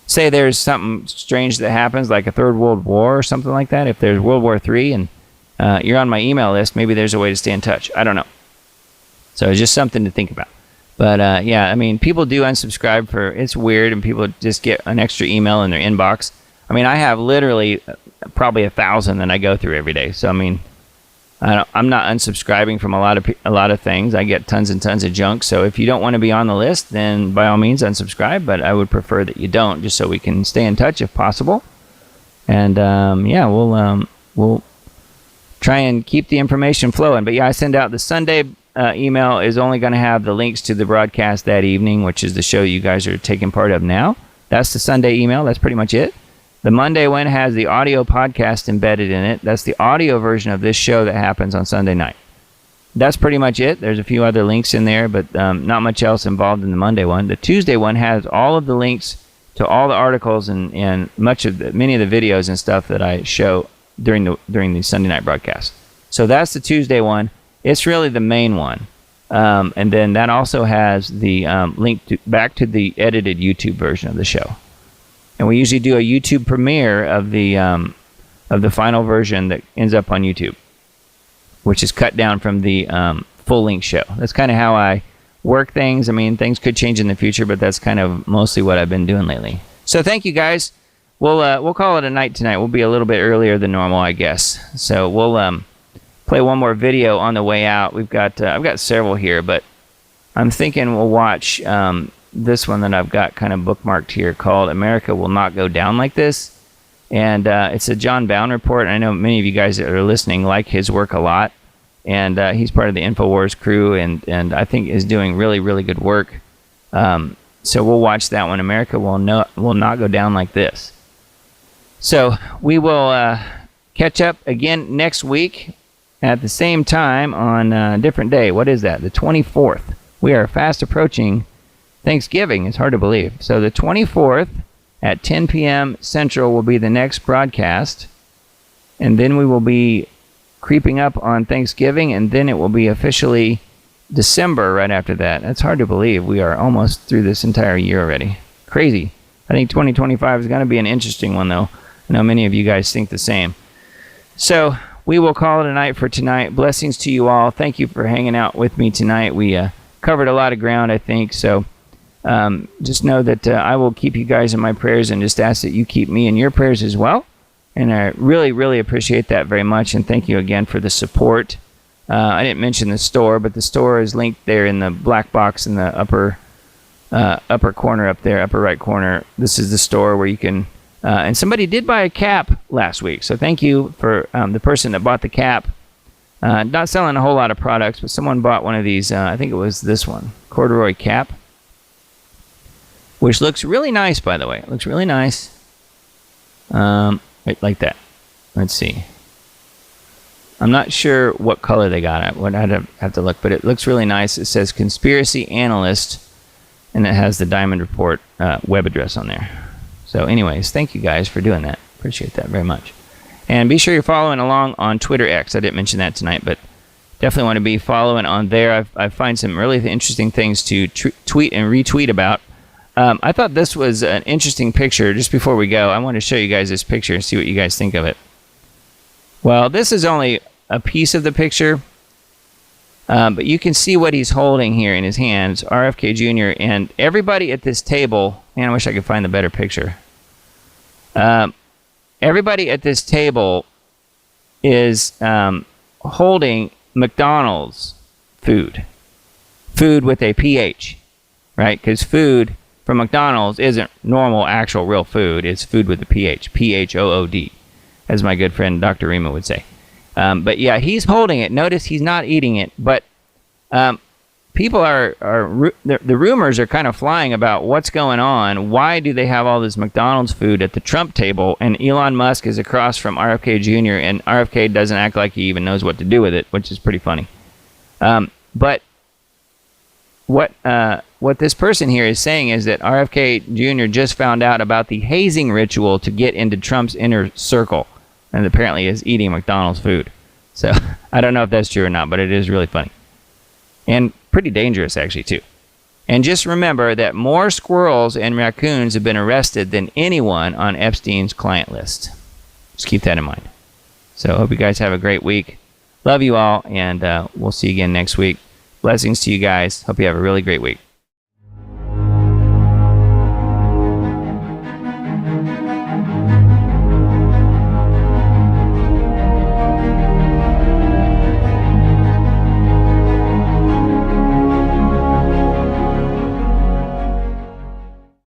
Say there's something strange that happens, like a third world war or something like that. If there's World War III and you're on my email list, maybe there's a way to stay in touch. I don't know. So it's just something to think about. But yeah, I mean, people do unsubscribe for, it's weird, and people just get an extra email in their inbox. I mean, I have literally probably 1,000 that I go through every day. So I mean, I'm not unsubscribing from a lot of things. I get tons and tons of junk. So if you don't want to be on the list, then by all means unsubscribe. But I would prefer that you don't, just so we can stay in touch if possible. And yeah, we'll try and keep the information flowing. But yeah, I send out the Sunday email is only going to have the links to the broadcast that evening, which is the show you guys are taking part of now. That's the Sunday email. That's pretty much it. The Monday one has the audio podcast embedded in it. That's the audio version of this show that happens on Sunday night. That's pretty much it. There's a few other links in there, but not much else involved in the Monday one. The Tuesday one has all of the links to all the articles and many of the videos and stuff that I show during the Sunday night broadcast. So that's the Tuesday one. It's really the main one. And then that also has the link back to the edited YouTube version of the show. And we usually do a YouTube premiere of the final version that ends up on YouTube, which is cut down from the full-length show. That's kind of how I work things. I mean, things could change in the future, but that's kind of mostly what I've been doing lately. So thank you, guys. We'll call it a night tonight. We'll be a little bit earlier than normal, I guess. So we'll play one more video on the way out. I've got several here, but I'm thinking we'll watch this one that I've got kind of bookmarked here called "America Will Not Go Down Like This." And it's a John Bound report. I know many of you guys that are listening like his work a lot. And he's part of the InfoWars crew, and I think is doing really, really good work. So we'll watch that one. America will not go down like this. So we will catch up again next week at the same time on a different day. What is that? The 24th. We are fast approaching Thanksgiving. It's hard to believe. So the 24th at 10 p.m. Central will be the next broadcast. And then we will be creeping up on Thanksgiving, and then it will be officially December right after that. That's hard to believe. We are almost through this entire year already. Crazy. I think 2025 is going to be an interesting one, though. I know many of you guys think the same. So we will call it a night for tonight. Blessings to you all. Thank you for hanging out with me tonight. We covered a lot of ground, I think. So just know that I will keep you guys in my prayers, and just ask that you keep me in your prayers as well. And I really, really appreciate that very much. And thank you again for the support. I didn't mention the store, but the store is linked there in the black box in the upper corner up there, upper right corner. This is the store where you can... and somebody did buy a cap last week. So thank you for the person that bought the cap. Not selling a whole lot of products, but someone bought one of these. I think it was this one, corduroy cap, which looks really nice, by the way. It looks really nice. Right, like that. Let's see. I'm not sure what color they got. I'd have to look, but it looks really nice. It says Conspiracy Analyst, and it has the Diamond Report web address on there. So anyways, thank you guys for doing that. Appreciate that very much. And be sure you're following along on Twitter X. I didn't mention that tonight, but definitely want to be following on there. I find some really interesting things to tweet and retweet about. I thought this was an interesting picture. Just before we go, I want to show you guys this picture and see what you guys think of it. Well, this is only a piece of the picture, but you can see what he's holding here in his hands, RFK Jr., and everybody at this table, man, I wish I could find the better picture. Everybody at this table is holding McDonald's food with a PH, right? Because food from McDonald's isn't normal, actual, real food. It's food with a PH, PHOOD, as my good friend Dr. Rima would say. But yeah, he's holding it. Notice he's not eating it. But people the rumors are kind of flying about what's going on. Why do they have all this McDonald's food at the Trump table, and Elon Musk is across from RFK Jr., and RFK doesn't act like he even knows what to do with it, which is pretty funny. But what this person here is saying is that RFK Jr. just found out about the hazing ritual to get into Trump's inner circle, and apparently is eating McDonald's food. So I don't know if that's true or not, but it is really funny. And pretty dangerous, actually, too. And just remember that more squirrels and raccoons have been arrested than anyone on Epstein's client list. Just keep that in mind. So I hope you guys have a great week. Love you all, and we'll see you again next week. Blessings to you guys. Hope you have a really great week.